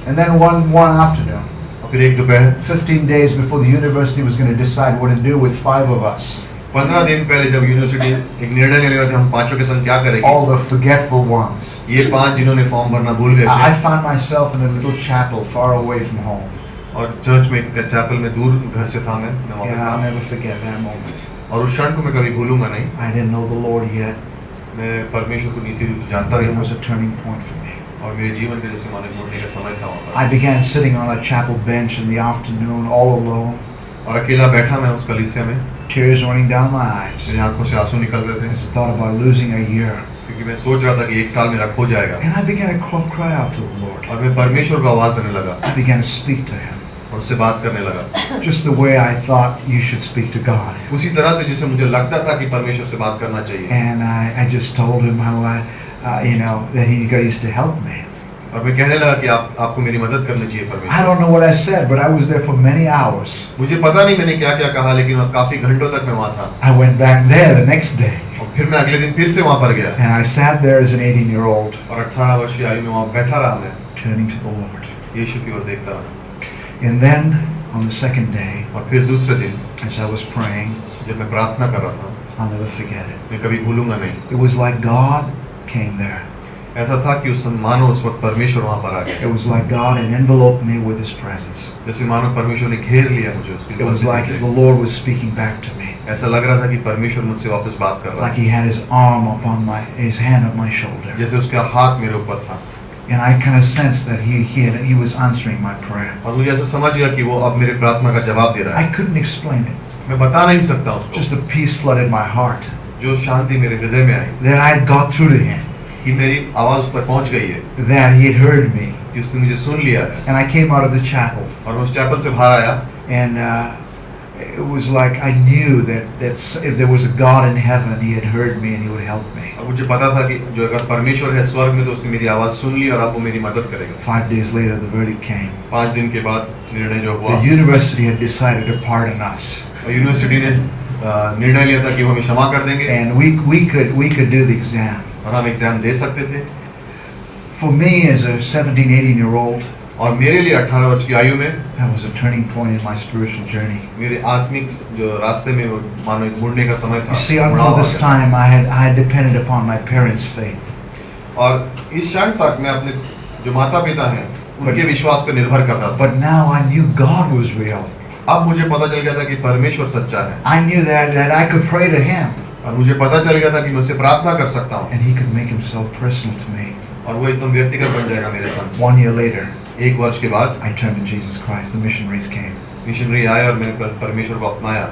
Speaker 3: And then one afternoon,
Speaker 4: और फिर एक दोपहर
Speaker 3: 15 days before the university was going to decide what to do with 5 of us,
Speaker 4: 15 दिन पहले जब यूनिवर्सिटी एक निर्णय ले रहे थे हम पांचों के संग क्या करेंगे,
Speaker 3: all the forgetful ones,
Speaker 4: ये 5 जिन्होंने फॉर्म भरना भूल गए
Speaker 3: I
Speaker 4: थे
Speaker 3: found myself in a little chapel far away from home.
Speaker 4: और चर्च में एक चैपल में दूर घर से था मैं वहाँ पे
Speaker 3: And I'll
Speaker 4: था
Speaker 3: never forget that moment.
Speaker 4: और उस क्षण को मैं कभी भूलूंगा नहीं।
Speaker 3: I didn't know the Lord yet,
Speaker 4: मैं परमेश्वर को नीति रूप जानता
Speaker 3: but
Speaker 4: नहीं
Speaker 3: it was
Speaker 4: था
Speaker 3: a turning point for me.
Speaker 4: और मेरे जीवन के जैसे माने मोड़ने का समय था वहाँ
Speaker 3: I began sitting on a chapel bench in the afternoon all alone,
Speaker 4: पर और अकेला बैठा मैं उस कलीसिया में,
Speaker 3: tears running down my eyes
Speaker 4: मेरी आंखों से आंसू निकल रहे थे
Speaker 3: as I thought about losing a year.
Speaker 4: क्योंकि मैं सोच रहा था कि एक साल मेरा खो जाएगा
Speaker 3: And I began to cry out to the Lord.
Speaker 4: और मैं परमेश्वर को आवाज देने लगा
Speaker 3: I began to speak to Him,
Speaker 4: और उससे बात करने लगा
Speaker 3: just the way I thought you should speak to God.
Speaker 4: उसी तरह से जिसे मुझे लगता था कि परमेश्वर से बात करना चाहिए।
Speaker 3: And I just told Him how that He used to help me.
Speaker 4: और मैं कहने लगा कि आपको मेरी मदद करनी चाहिए
Speaker 3: I
Speaker 4: परमेश्वर।
Speaker 3: don't know what I said, but I was there for many hours.
Speaker 4: मुझे पता नहीं मैंने क्या क्या कहा, लेकिन वहाँ काफी घंटों तक मैं वहाँ था।
Speaker 3: I went back there the next day,
Speaker 4: और फिर मैं अगले दिन फिर से वहाँ पर गया
Speaker 3: and I sat there as an 18-year-old,
Speaker 4: और 18 वर्ष की आयु में वहाँ बैठा रहा मैं,
Speaker 3: turning to the Lord.
Speaker 4: यीशु की ओर देखता रहा।
Speaker 3: And then on the second day,
Speaker 4: और फिर दूसरे दिन
Speaker 3: as I was praying,
Speaker 4: जब मैं प्रार्थना कर रहा था,
Speaker 3: I'll never forget it.
Speaker 4: मैं कभी भूलूंगा नहीं,
Speaker 3: It was like God came there.
Speaker 4: ऐसा था कि मानो उस वक्त परमेश्वर वहाँ पर आ
Speaker 3: It
Speaker 4: गया,
Speaker 3: was like God had enveloped me with His presence.
Speaker 4: जैसे मानो परमेश्वर ने घेर लिया मुझे उसकी
Speaker 3: It was like
Speaker 4: उपस्थिति
Speaker 3: the
Speaker 4: से।
Speaker 3: Lord was speaking back to me,
Speaker 4: ऐसा लग रहा था कि परमेश्वर मुझसे वापस बात कर रहा
Speaker 3: like
Speaker 4: है,
Speaker 3: He had His arm upon His hand on my shoulder.
Speaker 4: जैसे उसका हाथ मेरे ऊपर था।
Speaker 3: And I kind of sensed that He was answering my prayer.
Speaker 4: और मुझे ऐसा समझ गया कि वो अब मेरे प्रार्थना का जवाब दे रहा
Speaker 3: I
Speaker 4: है।
Speaker 3: couldn't explain it.
Speaker 4: मैं बता नहीं सकता उसको,
Speaker 3: Just the peace flooded my heart
Speaker 4: जो शांति मेरे हृदय में आई
Speaker 3: that I had got through to Him,
Speaker 4: कि मेरी आवाज उस तक पहुंच गई है,
Speaker 3: that He had heard me.
Speaker 4: कि उसने मुझे सुन लिया है।
Speaker 3: And I came out of the chapel,
Speaker 4: और मैं उस चैपल से बाहर आया
Speaker 3: and it was like I knew that if there was a God in heaven, He had heard me and He would help me.
Speaker 4: और मुझे पता था कि जो अगर परमेश्वर है स्वर्ग में, तो उसने मेरी आवाज सुन ली और अब वो मेरी मदद करेगा।
Speaker 3: 5 days later, the verdict came.
Speaker 4: 5 दिन के बाद निर्णय जो हुआ,
Speaker 3: The university had decided to pardon us,
Speaker 4: और यूनिवर्सिटी ने निर्णय लिया था कि वो हमें क्षमा कर देंगे
Speaker 3: and we could do the exam.
Speaker 4: और हम एग्जाम दे सकते थे।
Speaker 3: For me, as a 17, 18-year-old,
Speaker 4: और मेरे लिए 18 वर्ष की आयु में
Speaker 3: that was a turning point in my spiritual journey.
Speaker 4: मेरे आत्मिक जो रास्ते में वो मानो एक मुड़ने का समय था।
Speaker 3: You see,
Speaker 4: मुड़ाव
Speaker 3: until
Speaker 4: uh
Speaker 3: this
Speaker 4: गया।
Speaker 3: time, I had depended upon my parents' faith.
Speaker 4: और इस क्षण तक मैं अपने जो माता पिता हैं उनके विश्वास पर निर्भर करता था।
Speaker 3: But now I knew God was real.
Speaker 4: अब मुझे पता चल गया था कि परमेश्वर सच्चा है,
Speaker 3: I knew that I could pray to Him,
Speaker 4: और मुझे पता चल गया था कि मैं उससे प्रार्थना कर सकता हूँ
Speaker 3: and He could make Himself personal to me.
Speaker 4: और वो एकदम व्यक्तिगत बन जाएगा मेरे साथ।
Speaker 3: 1 year later,
Speaker 4: 1 वर्ष के बाद
Speaker 3: I turned to Jesus Christ. The missionaries came.
Speaker 4: Missionary आए और मैंने परमेश्वर को अपनाया।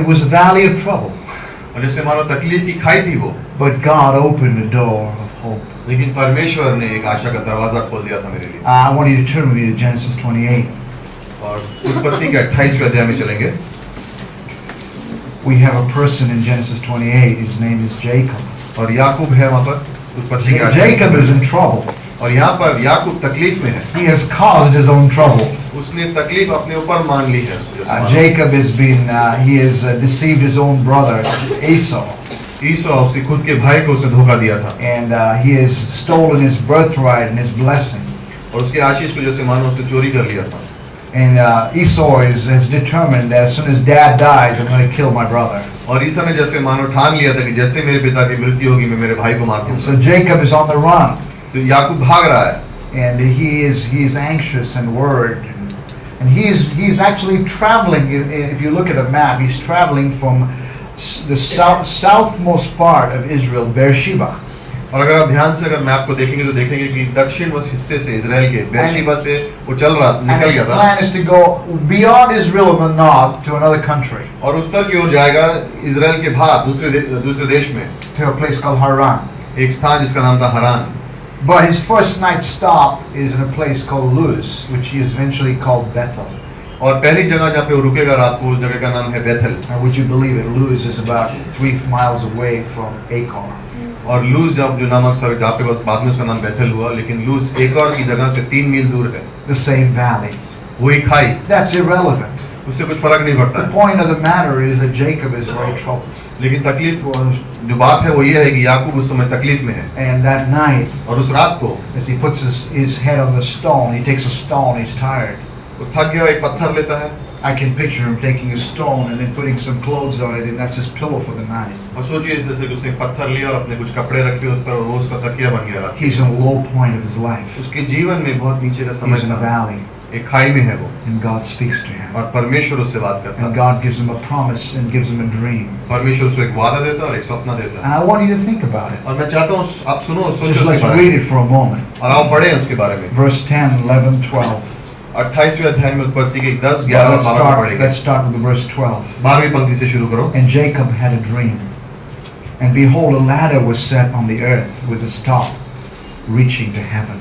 Speaker 3: It was a valley of trouble,
Speaker 4: और जैसे मानो तकलीफ की खाई थी वो,
Speaker 3: but God opened a door of hope.
Speaker 4: लेकिन परमेश्वर ने एक आशा का दरवाजा खोल दिया था मेरे लिए।
Speaker 3: I want you to turn with me to Genesis 28.
Speaker 4: और उत्पत्ति के 28वें अध्याय में चलेंगे।
Speaker 3: We have a person in Genesis 28. His name is Jacob.
Speaker 4: और याकूब है वहाँ पर उत्पत्ति के 28वें
Speaker 3: Jacob is in trouble.
Speaker 4: और यहाँ पर याकूब तकलीफ में है।
Speaker 3: He has caused his own trouble.
Speaker 4: उसने तकलीफ अपने ऊपर मान ली है।
Speaker 3: Jacob has been, he has deceived his own brother Esau,
Speaker 4: ईसो उसके खुद के भाई को उसने धोखा दिया था
Speaker 3: and he has stolen his birthright and his blessing.
Speaker 4: और उसके आशीष को जैसे मानो उसने चोरी कर लिया था।
Speaker 3: And Esau has determined that as soon as Dad dies, I'm going to kill my brother.
Speaker 4: और ईसा ने जैसे मानो ठान लिया था कि जैसे मेरे पिता की मृत्यु होगी मैं मेरे भाई को मार
Speaker 3: And
Speaker 4: दूंगा।
Speaker 3: so Jacob is on the run,
Speaker 4: तो याकूब भाग रहा है
Speaker 3: and he is anxious and worried, and he is actually traveling. If you look at a map, he's traveling from the southmost part of Israel, Beersheba.
Speaker 4: और अगर आप ध्यान से अगर मैप को देखेंगे तो देखेंगे कि दक्षिण हिस्से से इजराइल के बेरशेबा से वो
Speaker 3: And
Speaker 4: निकल
Speaker 3: his
Speaker 4: गया था
Speaker 3: plan is to go beyond Israel in the north to another country,
Speaker 4: और उत्तर की ओर जाएगा इजराइल के बाहर दूसरे देश में,
Speaker 3: to a place called Haran.
Speaker 4: एक स्थान जिसका नाम था हरान।
Speaker 3: But his first night stop is in a place called Luz, which is eventually called Bethel.
Speaker 4: और पहली जगह जहाँ पे वो रुकेगा रात को उस जगह का नाम है बेथल।
Speaker 3: Now, would you believe it? Luz is about 3 miles away from Acre.
Speaker 4: और लूज जो नामक सर जहाँ पे बस बाद में उसका नाम बेथल हुआ, लेकिन लूज एक और की जगह से 3 मील दूर है।
Speaker 3: The same valley.
Speaker 4: वही खाई,
Speaker 3: That's irrelevant.
Speaker 4: उससे कुछ फर्क नहीं पड़ता
Speaker 3: The
Speaker 4: है।
Speaker 3: point of the matter is that Jacob is very troubled.
Speaker 4: लेकिन तकलीफ जो बात है वो ये है कि याकूब उस समय तकलीफ में है
Speaker 3: And that night,
Speaker 4: और उस रात को
Speaker 3: as he puts his head on the stone, he takes a stone, he's tired.
Speaker 4: वो थक गया, एक पत्थर लेता है
Speaker 3: I can picture him taking a stone and then putting some clothes on it, and that's his pillow for the night.
Speaker 4: और सोचिए इस जैसे कि उसने पत्थर लिया और अपने कुछ कपड़े रखे उस पर और वो उसका तकिया बन गया रात।
Speaker 3: He's in a low point of his life.
Speaker 4: उसके जीवन में बहुत नीचे का समय
Speaker 3: He's in a
Speaker 4: था,
Speaker 3: valley,
Speaker 4: एक खाई में है वो,
Speaker 3: and God speaks to him.
Speaker 4: और परमेश्वर उससे बात करता
Speaker 3: And
Speaker 4: है।
Speaker 3: God gives him a promise and gives him a dream.
Speaker 4: परमेश्वर उसको एक वादा देता है और एक सपना देता
Speaker 3: And
Speaker 4: है।
Speaker 3: I want you to think about it.
Speaker 4: और मैं चाहता हूँ आप सुनो, सोचो
Speaker 3: Just
Speaker 4: उसके
Speaker 3: let's
Speaker 4: बारे
Speaker 3: read
Speaker 4: में
Speaker 3: it for a moment.
Speaker 4: और आप पढ़ें उसके बारे में।
Speaker 3: Verse 10, 11, 12.
Speaker 4: 28वें अध्याय में उत्पत्ति के 10,
Speaker 3: Well,
Speaker 4: 11 और 12 पढ़ेंगे।
Speaker 3: let's start with the verse 12.
Speaker 4: 12वीं पंक्ति से शुरू करो।
Speaker 3: And Jacob had a dream. And behold, a ladder was set on the earth with its top reaching to heaven.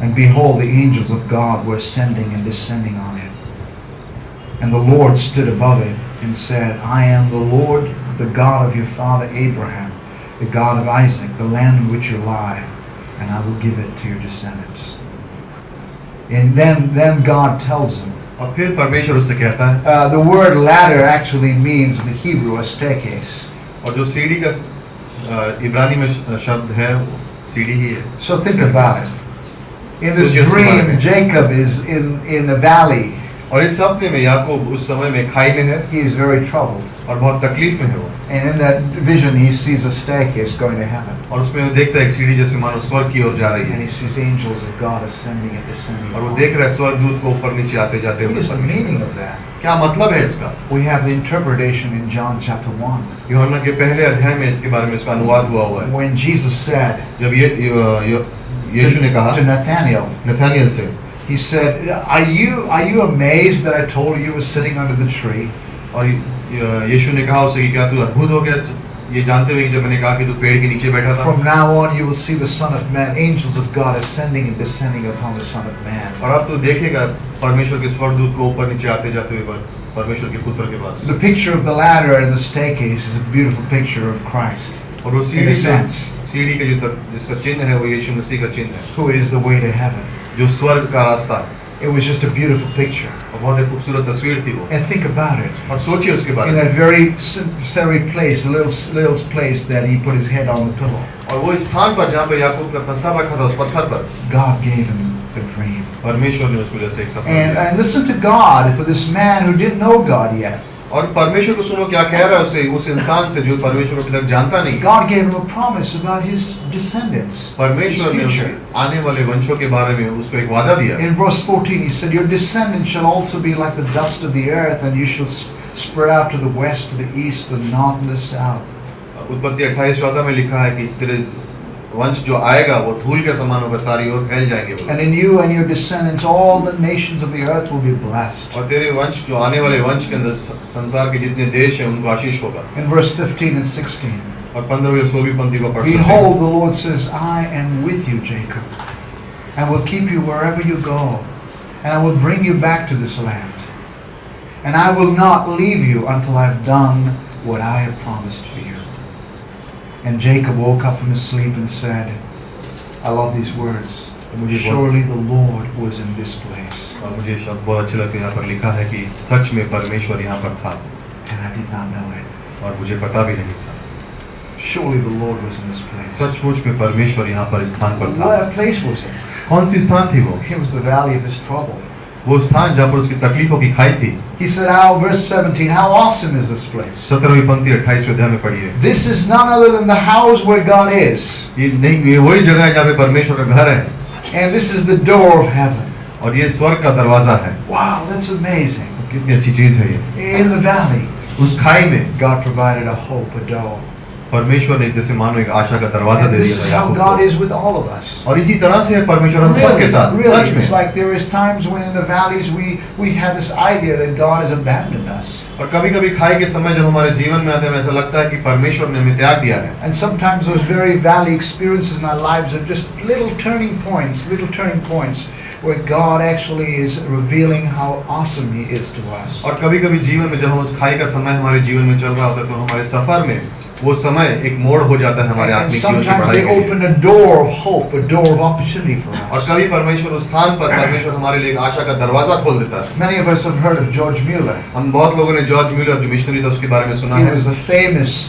Speaker 3: And behold, the angels of God were ascending and descending on it. And the Lord stood above it and said, I am the Lord, the God of your father Abraham, the God of Isaac, the land in which you lie. and I will give it to your descendants. And then God tells him,
Speaker 4: और फिर परमेश्वर उससे कहता है,
Speaker 3: the word ladder actually means in the Hebrew a staircase.
Speaker 4: और जो सीढ़ी का इब्रानी में शब्द है सीढ़ी ही है.
Speaker 3: So think about it. In this
Speaker 4: Just
Speaker 3: dream,
Speaker 4: imagine.
Speaker 3: Jacob is in a valley.
Speaker 4: और इस सपने में याकूब उस समय में खाई में है
Speaker 3: He is very troubled.
Speaker 4: और बहुत तकलीफ में है वो.
Speaker 3: And in that vision, he sees a staircase going to heaven.
Speaker 4: और उसमें वो देखता है एक सीढ़ी जैसे मानो स्वर्ग की ओर जा रही
Speaker 3: And
Speaker 4: है.
Speaker 3: he sees angels of God ascending and descending.
Speaker 4: और वो
Speaker 3: upon
Speaker 4: देख
Speaker 3: him.
Speaker 4: रहा है स्वर्गदूत को ऊपर नीचे आते जाते
Speaker 3: What
Speaker 4: हुए.
Speaker 3: is the meaning of that?
Speaker 4: क्या मतलब है इसका?
Speaker 3: We have the interpretation in John chapter 1.
Speaker 4: यूहन्ना के पहले अध्याय में इसके बारे में इसका अनुवाद हुआ है.
Speaker 3: When Jesus said
Speaker 4: जब यीशु ने कहा
Speaker 3: to Nathanael,
Speaker 4: नथानियल से,
Speaker 3: he said, are you amazed that I told you was sitting under the tree?
Speaker 4: और यीशु ने कहा उसे कि क्या तू अद्भुत हो गया ये जानते हुए कि जब मैंने कहा कि तू पेड़ के नीचे बैठा था.
Speaker 3: From now on, you will see the Son of Man, angels of God ascending and descending upon the Son of Man.
Speaker 4: और अब तू देखेगा परमेश्वर के स्वर्गदूत को ऊपर नीचे आते जाते हुए परमेश्वर के पुत्र के पास.
Speaker 3: The picture of the ladder and the staircase is a beautiful picture of Christ,
Speaker 4: और वो
Speaker 3: in a sense,
Speaker 4: सीढ़ी के जो जिसका चिन्ह है वो यीशु मसीह का चिन्ह है
Speaker 3: who is the way to heaven.
Speaker 4: जो स्वर्ग का रास्ता है.
Speaker 3: It was just a beautiful picture.
Speaker 4: और बहुत ही खूबसूरत तस्वीर थी वो.
Speaker 3: And think about it.
Speaker 4: और सोचिए उसके बारे
Speaker 3: In
Speaker 4: में.
Speaker 3: that very place, the little place that he put his head on the pillow,
Speaker 4: और वो स्थान पर जहाँ पे याकूब ने अपना सर रखा था उस पत्थर पर
Speaker 3: God gave him the dream.
Speaker 4: परमेश्वर ने उसको जैसे एक सपना दिया.
Speaker 3: And listen to God for this man who didn't know God yet.
Speaker 4: और परमेश्वर को सुनो क्या कह रहा है उसे उस इंसान से जो परमेश्वर को अभी तक जानता नहीं.
Speaker 3: God gave him a promise about his descendants, his
Speaker 4: परमेश्वर ने
Speaker 3: future.
Speaker 4: उसके आने वाले वंशों के बारे में उसको एक वादा दिया.
Speaker 3: In verse 14, he said, your descendants shall also be like the dust of the earth, and you shall spread out to the west, to the east, the north, and the south.
Speaker 4: उत्पत्ति 28:14 में लिखा है कि तेरे वंश जो आएगा वो धूल के समान होकर सारी ओर फैल जाएंगे.
Speaker 3: And in you and your descendants, all the nations of the earth will be blessed.
Speaker 4: और तेरे वंश जो आने वाले वंश के अंदर संसार के जितने देश हैं उनको आशीष होगा.
Speaker 3: In verse 15 and 16,
Speaker 4: और 15वीं और 16वीं पंक्ति को पढ़ सकते हैं.
Speaker 3: behold, the Lord says, I am with you, Jacob, and will keep you wherever you go, and I will bring you back to this land. And I will not leave you until I've done what I have promised for you. And Jacob woke up from his sleep and said, I love these words. Surely the Lord was in this place.
Speaker 4: और मुझे शब्द बहुत अच्छे लगते हैं. यहाँ पर लिखा है कि सच में परमेश्वर यहाँ पर था
Speaker 3: And I did not know it.
Speaker 4: और मुझे पता भी नहीं था.
Speaker 3: Surely the Lord was in this place.
Speaker 4: सचमुच में परमेश्वर यहाँ पर स्थान पर था.
Speaker 3: What place was it?
Speaker 4: कौन सी स्थान थी वो?
Speaker 3: It was the valley of his trouble.
Speaker 4: वो स्थान जहाँ पर उसकी तकलीफों की खाई थी.
Speaker 3: He said, verse 17, how awesome is this place?
Speaker 4: 17वीं पंक्ति 28वें अध्याय में पढ़िए.
Speaker 3: This is none other than the house where God is.
Speaker 4: ये वही जगह है जहाँ पे परमेश्वर का घर है.
Speaker 3: And this is the door of heaven.
Speaker 4: और ये स्वर्ग का दरवाजा है.
Speaker 3: Wow, that's amazing.
Speaker 4: कितनी अच्छी चीज है ये.
Speaker 3: In the valley,
Speaker 4: उस खाई में
Speaker 3: God provided a hope, a door.
Speaker 4: परमेश्वर ने जैसे मानो एक आशा का दरवाजा
Speaker 3: And
Speaker 4: दे
Speaker 3: this
Speaker 4: दिया
Speaker 3: is
Speaker 4: था
Speaker 3: how
Speaker 4: याकूब
Speaker 3: God
Speaker 4: को.
Speaker 3: is with all of us.
Speaker 4: और इसी तरह से है परमेश्वर हम सबके साथ.
Speaker 3: Really,
Speaker 4: सच
Speaker 3: it's
Speaker 4: में.
Speaker 3: like there is times when in the valleys we have this idea that God has abandoned us.
Speaker 4: और कभी कभी खाई के समय जब हमारे जीवन में आते हैं ऐसा लगता है कि परमेश्वर ने हमें त्याग दिया है.
Speaker 3: And sometimes those very valley experiences in our lives are just little turning points where God actually is revealing how awesome He is to us.
Speaker 4: और कभी कभी जीवन में जब हम उस खाई का समय हमारे जीवन में चल रहा होता है तो हमारे सफर में वो समय एक मोड़ हो जाता है हमारे
Speaker 3: And
Speaker 4: आत्मिक जीवन की
Speaker 3: sometimes
Speaker 4: बढ़ाई
Speaker 3: they
Speaker 4: के लिए.
Speaker 3: open a door of hope, a door of opportunity for
Speaker 4: और
Speaker 3: us.
Speaker 4: कभी परमेश्वर उस स्थान पर परमेश्वर हमारे लिए एक आशा का दरवाजा खोल देता है.
Speaker 3: Many of us have heard of George Mueller.
Speaker 4: हम बहुत लोगों ने जॉर्ज म्यूलर जो मिशनरी था उसके बारे में सुना
Speaker 3: He
Speaker 4: है.
Speaker 3: was a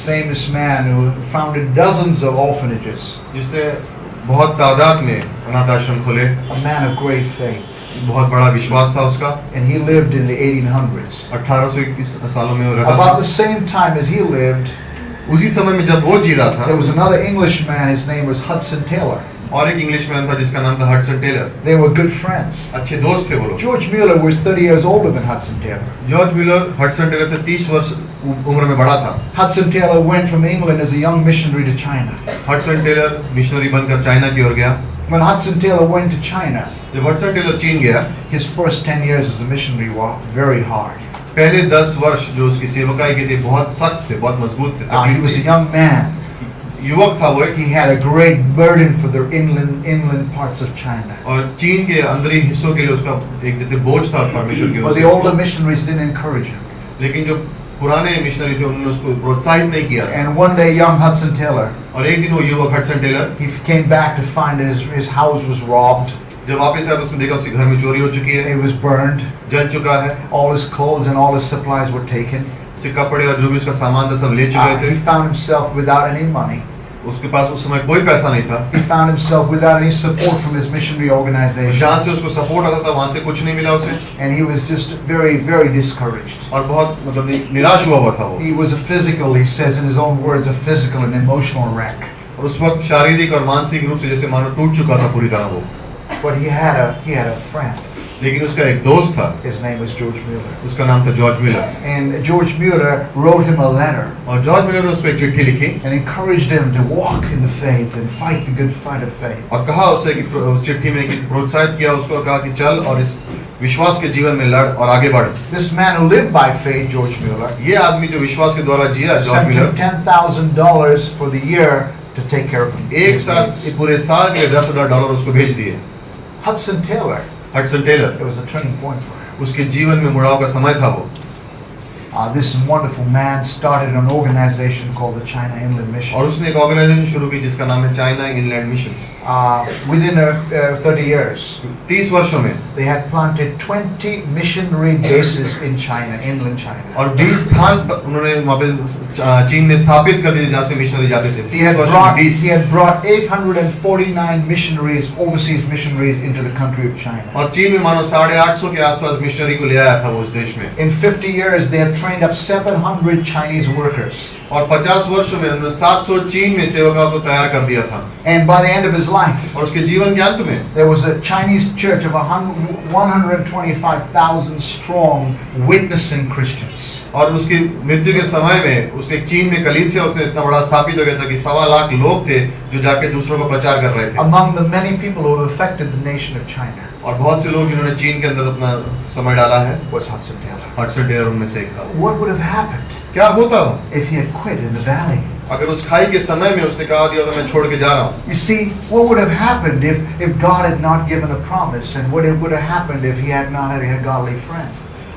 Speaker 3: famous man who founded dozens of orphanages.
Speaker 4: जिसने बहुत तादाद में अनाथ आश्रम खोले.
Speaker 3: A man of great faith.
Speaker 4: बहुत बड़ा विश्वास था उसका.
Speaker 3: And he lived in the 1800s.
Speaker 4: 1821 सालों में वो रहता
Speaker 3: About
Speaker 4: था.
Speaker 3: the same time as he lived,
Speaker 4: उसी समय में जब वो जी रहा
Speaker 3: there
Speaker 4: था
Speaker 3: was another Englishman, his name was Hudson Taylor.
Speaker 4: और एक इंग्लिशमैन था जिसका नाम था Hudson Taylor.
Speaker 3: They were good friends.
Speaker 4: अच्छे दोस्त थे वो लोग.
Speaker 3: George Mueller was 30 years older than Hudson Taylor.
Speaker 4: George Muller Hudson Taylor से 30 वर्ष उम्र में बड़ा था.
Speaker 3: Hudson Taylor went from England as a young missionary to China.
Speaker 4: Hudson Taylor missionary बनकर चाइना की ओर गया.
Speaker 3: When Hudson Taylor went to China,
Speaker 4: जब हडसन टेलर चीन गया,
Speaker 3: his first 10 years as a missionary were very hard.
Speaker 4: पहले 10 वर्ष जो उसकी सेवकाई की थी बहुत सख्त थे, बहुत मजबूत थे.
Speaker 3: He was a young man.
Speaker 4: युवक था वो एक.
Speaker 3: He had a great burden for the inland parts of China.
Speaker 4: और चीन के अंदरी हिस्सों के लिए उसका एक जैसे बोझ था परमेश्वर की
Speaker 3: But
Speaker 4: ओर
Speaker 3: the
Speaker 4: से
Speaker 3: older
Speaker 4: उसको.
Speaker 3: missionaries didn't encourage him.
Speaker 4: लेकिन जो पुराने मिशनरी थे उन्होंने उसको प्रोत्साहित नहीं किया।
Speaker 3: And one day, young Hudson Taylor,
Speaker 4: और एक दिन वो युवक Hudson Taylor
Speaker 3: he came back to find that his house was robbed.
Speaker 4: जब वापस आया तो उसने देखा उसके घर में चोरी हो चुकी है,
Speaker 3: It was burned.
Speaker 4: जल चुका है,
Speaker 3: All his clothes and all his supplies were taken.
Speaker 4: उसके कपड़े और जो भी उसका सामान था सब ले चुके
Speaker 3: He
Speaker 4: थे।
Speaker 3: found himself without any money.
Speaker 4: उसके पास उस समय कोई पैसा नहीं था।
Speaker 3: He found himself without any support from his missionary organization.
Speaker 4: जहाँ से उसको सपोर्ट आता था वहाँ से कुछ नहीं मिला उसे,
Speaker 3: And he was just very, very discouraged.
Speaker 4: और बहुत मतलब निराश हुआ था वो।
Speaker 3: He was a physical, he says in his own words, a physical and emotional wreck.
Speaker 4: और उस वक्त शारीरिक और मानसिक रूप से जैसे मानो टूट चुका था पूरी तरह वो।
Speaker 3: But he had a friend.
Speaker 4: लेकिन उसका एक दोस्त था,
Speaker 3: His name was George Mueller.
Speaker 4: उसका नाम था George Miller.
Speaker 3: And George Mueller wrote him a letter
Speaker 4: और जॉर्ज मिलर ने उसको एक चिट्ठी लिखी
Speaker 3: and encouraged him to walk in the faith and fight the good fight of faith.
Speaker 4: और कहा उसे कि चिट्ठी में कि प्रोत्साहित किया उसको, कहा कि चल और इस विश्वास के जीवन में लड़ और आगे बढ़।
Speaker 3: This man who lived by faith, George Mueller,
Speaker 4: ये आदमी जो विश्वास के द्वारा जिया, George
Speaker 3: sent him
Speaker 4: Muller,
Speaker 3: $10,000 for the year to take care of him.
Speaker 4: एक साथ पूरे साल के $10,000 उसको भेज दिए।
Speaker 3: Hudson Taylor,
Speaker 4: Hudson Taylor,
Speaker 3: it was a turning point for him.
Speaker 4: उसके जीवन में मुड़ाव का समय था वो।
Speaker 3: This wonderful man started an organization called the China Inland
Speaker 4: और
Speaker 3: Mission.
Speaker 4: उसने एक ऑर्गेनाइजेशन शुरू की जिसका नाम है China inland missions.
Speaker 3: Within 30 years,
Speaker 4: 30 वर्षों में
Speaker 3: they had planted 20 missionary bases in China, inland China.
Speaker 4: और 20 स्थान उन्होंने वहाँ पे चीन में स्थापित कर दिए जहाँ से मिशनरी जाते थे। 30 वर्षों में 20।
Speaker 3: He had brought 849 missionaries, overseas missionaries, into the country of China.
Speaker 4: और चीन में मानो 850 के आसपास मिशनरी को ले आया था वो उस देश में।
Speaker 3: In 50 years, they had trained up 700 Chinese workers.
Speaker 4: और 50 वर्षों में उन्होंने 700 चीन में सेवकों को तैयार कर दिया था।
Speaker 3: And by the end of his life,
Speaker 4: और उसके जीवन के अंत में
Speaker 3: there was a Chinese church of 125,000 strong, witnessing Christians.
Speaker 4: और उसकी मृत्यु के समय में उसके चीन में कलीसिया उसने इतना बड़ा स्थापित हो गया था कि 1.25 लाख लोग थे जो जाके दूसरों को प्रचार कर रहे थे।
Speaker 3: Among the many people who have affected the nation of China
Speaker 4: और बहुत से लोग जिन्होंने चीन के अंदर अपना समय डाला है,
Speaker 3: was Hudson Taylor.
Speaker 4: Hudson Taylor उनमें से एक था।
Speaker 3: What would have happened
Speaker 4: क्या होता
Speaker 3: if he had quit in the valley?
Speaker 4: अगर उस खाई के समय में उसने कहा दिया तो मैं छोड़ के जा रहा हूँ?
Speaker 3: You see, what would have happened if God had not given a promise, and what would have happened if he had not had a godly friend?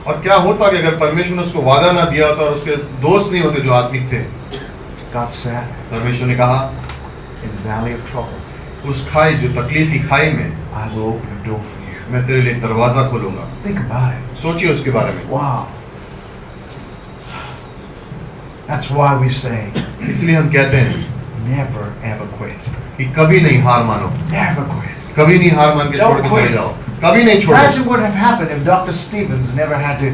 Speaker 4: और क्या होता कि अगर परमेश्वर ने उसको वादा ना दिया होता और उसके दोस्त नहीं होते जो आत्मिक थे?
Speaker 3: God said,
Speaker 4: परमेश्वर ने कहा
Speaker 3: in the valley of trouble,
Speaker 4: उस खाई जो तकलीफी खाई में
Speaker 3: I will open a door for you.
Speaker 4: मैं तेरे लिए दरवाजा खोलूंगा।
Speaker 3: Think about it.
Speaker 4: सोचिए उसके बारे में।
Speaker 3: Wow. That's why we say,
Speaker 4: इसलिए हम कहते हैं
Speaker 3: never ever quit.
Speaker 4: कि कभी नहीं हार मानो,
Speaker 3: Never quit.
Speaker 4: कभी नहीं हार मान के छोड़ के चले जाओ, कभी नहीं छोड़ो।
Speaker 3: Imagine what would have happened if Dr. Stevens never had to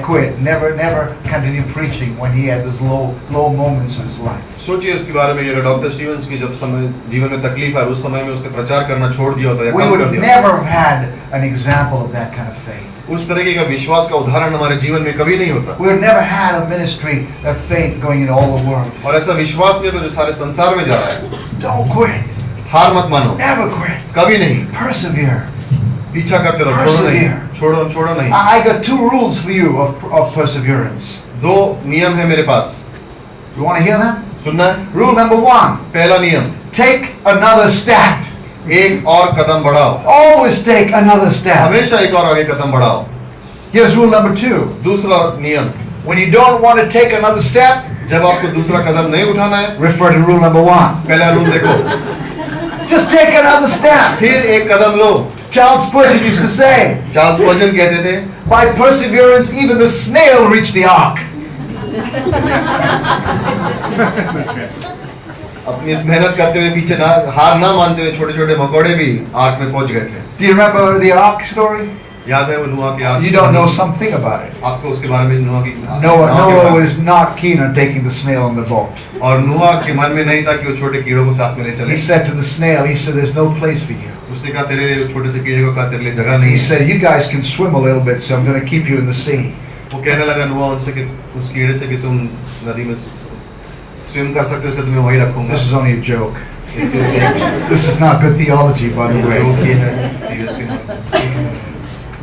Speaker 3: quit, never continued preaching when he had those low moments of his life.
Speaker 4: सोचिए उसके बारे में, अगर डॉक्टर स्टीवंस की जब समय जीवन में तकलीफ है उस समय में उसने प्रचार करना छोड़ दिया होता या
Speaker 3: We
Speaker 4: कम
Speaker 3: would
Speaker 4: कर
Speaker 3: have
Speaker 4: दिया होता।
Speaker 3: never had an example of that kind of faith.
Speaker 4: उस तरीके का विश्वास का उदाहरण हमारे जीवन में कभी नहीं होता।
Speaker 3: We would have never had a ministry of faith going into all the world.
Speaker 4: और ऐसा विश्वास नहीं होता जो सारे संसार में जा रहा है।
Speaker 3: Don't quit.
Speaker 4: हार मत मानो,
Speaker 3: Never quit.
Speaker 4: कभी नहीं।
Speaker 3: Persevere.
Speaker 4: पीछा करते रहो, छोड़ो नहीं, छोड़ो नहीं।
Speaker 3: I got 2 rules for you of perseverance.
Speaker 4: 2 नियम है मेरे पास,
Speaker 3: You want to hear them?
Speaker 4: सुनना है?
Speaker 3: Rule number 1,
Speaker 4: पहला नियम,
Speaker 3: take another step.
Speaker 4: एक और कदम बढ़ाओ।
Speaker 3: Always take another step.
Speaker 4: हमेशा एक और आगे कदम बढ़ाओ।
Speaker 3: Here's rule number 2.
Speaker 4: दूसरा नियम,
Speaker 3: When you don't want to take another step,
Speaker 4: जब आपको दूसरा कदम नहीं उठाना है,
Speaker 3: refer to rule number 1.
Speaker 4: पहला रूल देखो,
Speaker 3: Just take another step.
Speaker 4: फिर एक कदम लो।
Speaker 3: Charles Spurgeon used to say,
Speaker 4: Charles Spurgeon कहते थे,
Speaker 3: by perseverance even the snail reached the ark.
Speaker 4: अपनी इस मेहनत करते हुए पीछे ना हार ना मानते हुए छोटे छोटे मकोड़े भी आग में पहुंच गए थे।
Speaker 3: Do you remember the ark story?
Speaker 4: याद है वो नूह की आग?
Speaker 3: You don't know something about it.
Speaker 4: आपको उसके बारे में नूह की
Speaker 3: Noah was not keen on taking the snail on the boat.
Speaker 4: और नूह के मन में नहीं था कि वो छोटे कीड़ों को साथ में ले चले।
Speaker 3: He said to the snail, he said, there's no place for you.
Speaker 4: उसने कहा तेरे लिए छोटे से कीड़े को कहा तेरे लिए जगह
Speaker 3: He
Speaker 4: नहीं है।
Speaker 3: said, you guys can swim a little bit, so I'm going to keep you in the sea.
Speaker 4: वो कहने लगा नूह उनसे कि उस कीड़े से कि तुम नदी में स्विम कर सकते हो इसलिए तुम्हें वही रखूंगा।
Speaker 3: This is only a joke.
Speaker 4: इससे एक
Speaker 3: This is not good theology, by the way.
Speaker 4: Joke ही है, seriously नहीं।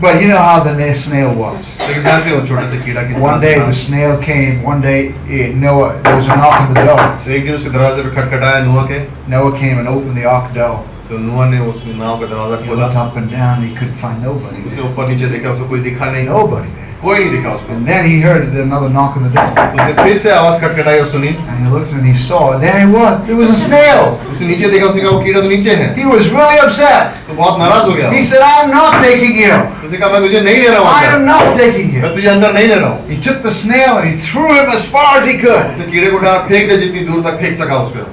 Speaker 3: But you know how the snail was.
Speaker 4: लेकिन जानते हो छोटे से कीड़ा किस
Speaker 3: One
Speaker 4: तरह
Speaker 3: day
Speaker 4: से
Speaker 3: the
Speaker 4: था?
Speaker 3: snail came. One day Noah, there was a knock on the door.
Speaker 4: तो एक दिन उसके दरवाजे पे खटखटाया नूह के,
Speaker 3: Noah came and opened the ark door.
Speaker 4: तो नूह ने उस नाव का दरवाजा
Speaker 3: He
Speaker 4: खोला,
Speaker 3: looked up and down. He couldn't find nobody.
Speaker 4: उसने ऊपर नीचे देखा उसको कोई दिखा नहीं,
Speaker 3: Nobody there.
Speaker 4: कोई नहीं दिखा उसको।
Speaker 3: And then he heard another knock on the door.
Speaker 4: उसने फिर से आवाज खटखटाई और सुनी।
Speaker 3: And he looked and he saw, there he was. It was a snail.
Speaker 4: उसने नीचे देखा, उसने कहा वो कीड़ा तो नीचे है।
Speaker 3: He was really upset.
Speaker 4: तो बहुत नाराज हो गया।
Speaker 3: He said, I'm not taking you.
Speaker 4: उसने कहा मैं तुझे नहीं ले रहा हूँ
Speaker 3: I am
Speaker 4: अंदर।
Speaker 3: not taking you.
Speaker 4: मैं तुझे अंदर नहीं ले रहा हूँ।
Speaker 3: He took the snail and he threw him as far as he could.
Speaker 4: उसने कीड़े को उठा फेंक दे जितनी दूर तक फेंक सका उसको।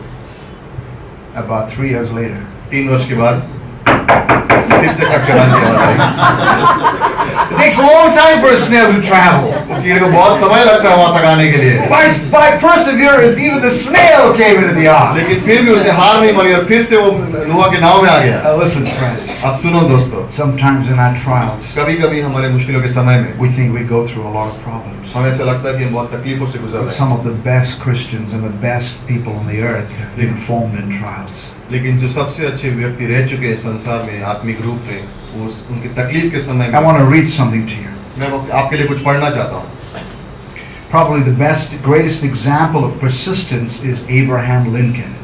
Speaker 3: About 3 years later,
Speaker 4: 3 वर्ष के बाद फिर से खटखटाने की आवाज आई।
Speaker 3: it takes a long time for a snail to travel.
Speaker 4: वो कीड़े को बहुत समय लगता है वहां तक आने के लिए।
Speaker 3: By perseverance, even the snail came into the ark.
Speaker 4: लेकिन फिर भी उसने हार नहीं मानी और फिर से वो नूह के नाव में आ गया।
Speaker 3: Now listen, friends.
Speaker 4: अब सुनो दोस्तों,
Speaker 3: Sometimes in our trials,
Speaker 4: कभी-कभी हमारे मुश्किलों के समय में
Speaker 3: we think we go through a lot of problems.
Speaker 4: हमें ऐसा लगता है कि हम बहुत तकलीफों से गुजर
Speaker 3: But
Speaker 4: रहे
Speaker 3: some
Speaker 4: हैं।
Speaker 3: of the best Christians and the best people on the earth have been formed in trials.
Speaker 4: लेकिन जो सबसे अच्छे व्यक्ति रह चुके हैं संसार में आत्मिक रूप में, वो उनकी तकलीफ के समय
Speaker 3: I
Speaker 4: में
Speaker 3: want to read something to you.
Speaker 4: मैं आपके लिए कुछ पढ़ना चाहता हूँ।
Speaker 3: Probably the best, greatest example of persistence is Abraham Lincoln.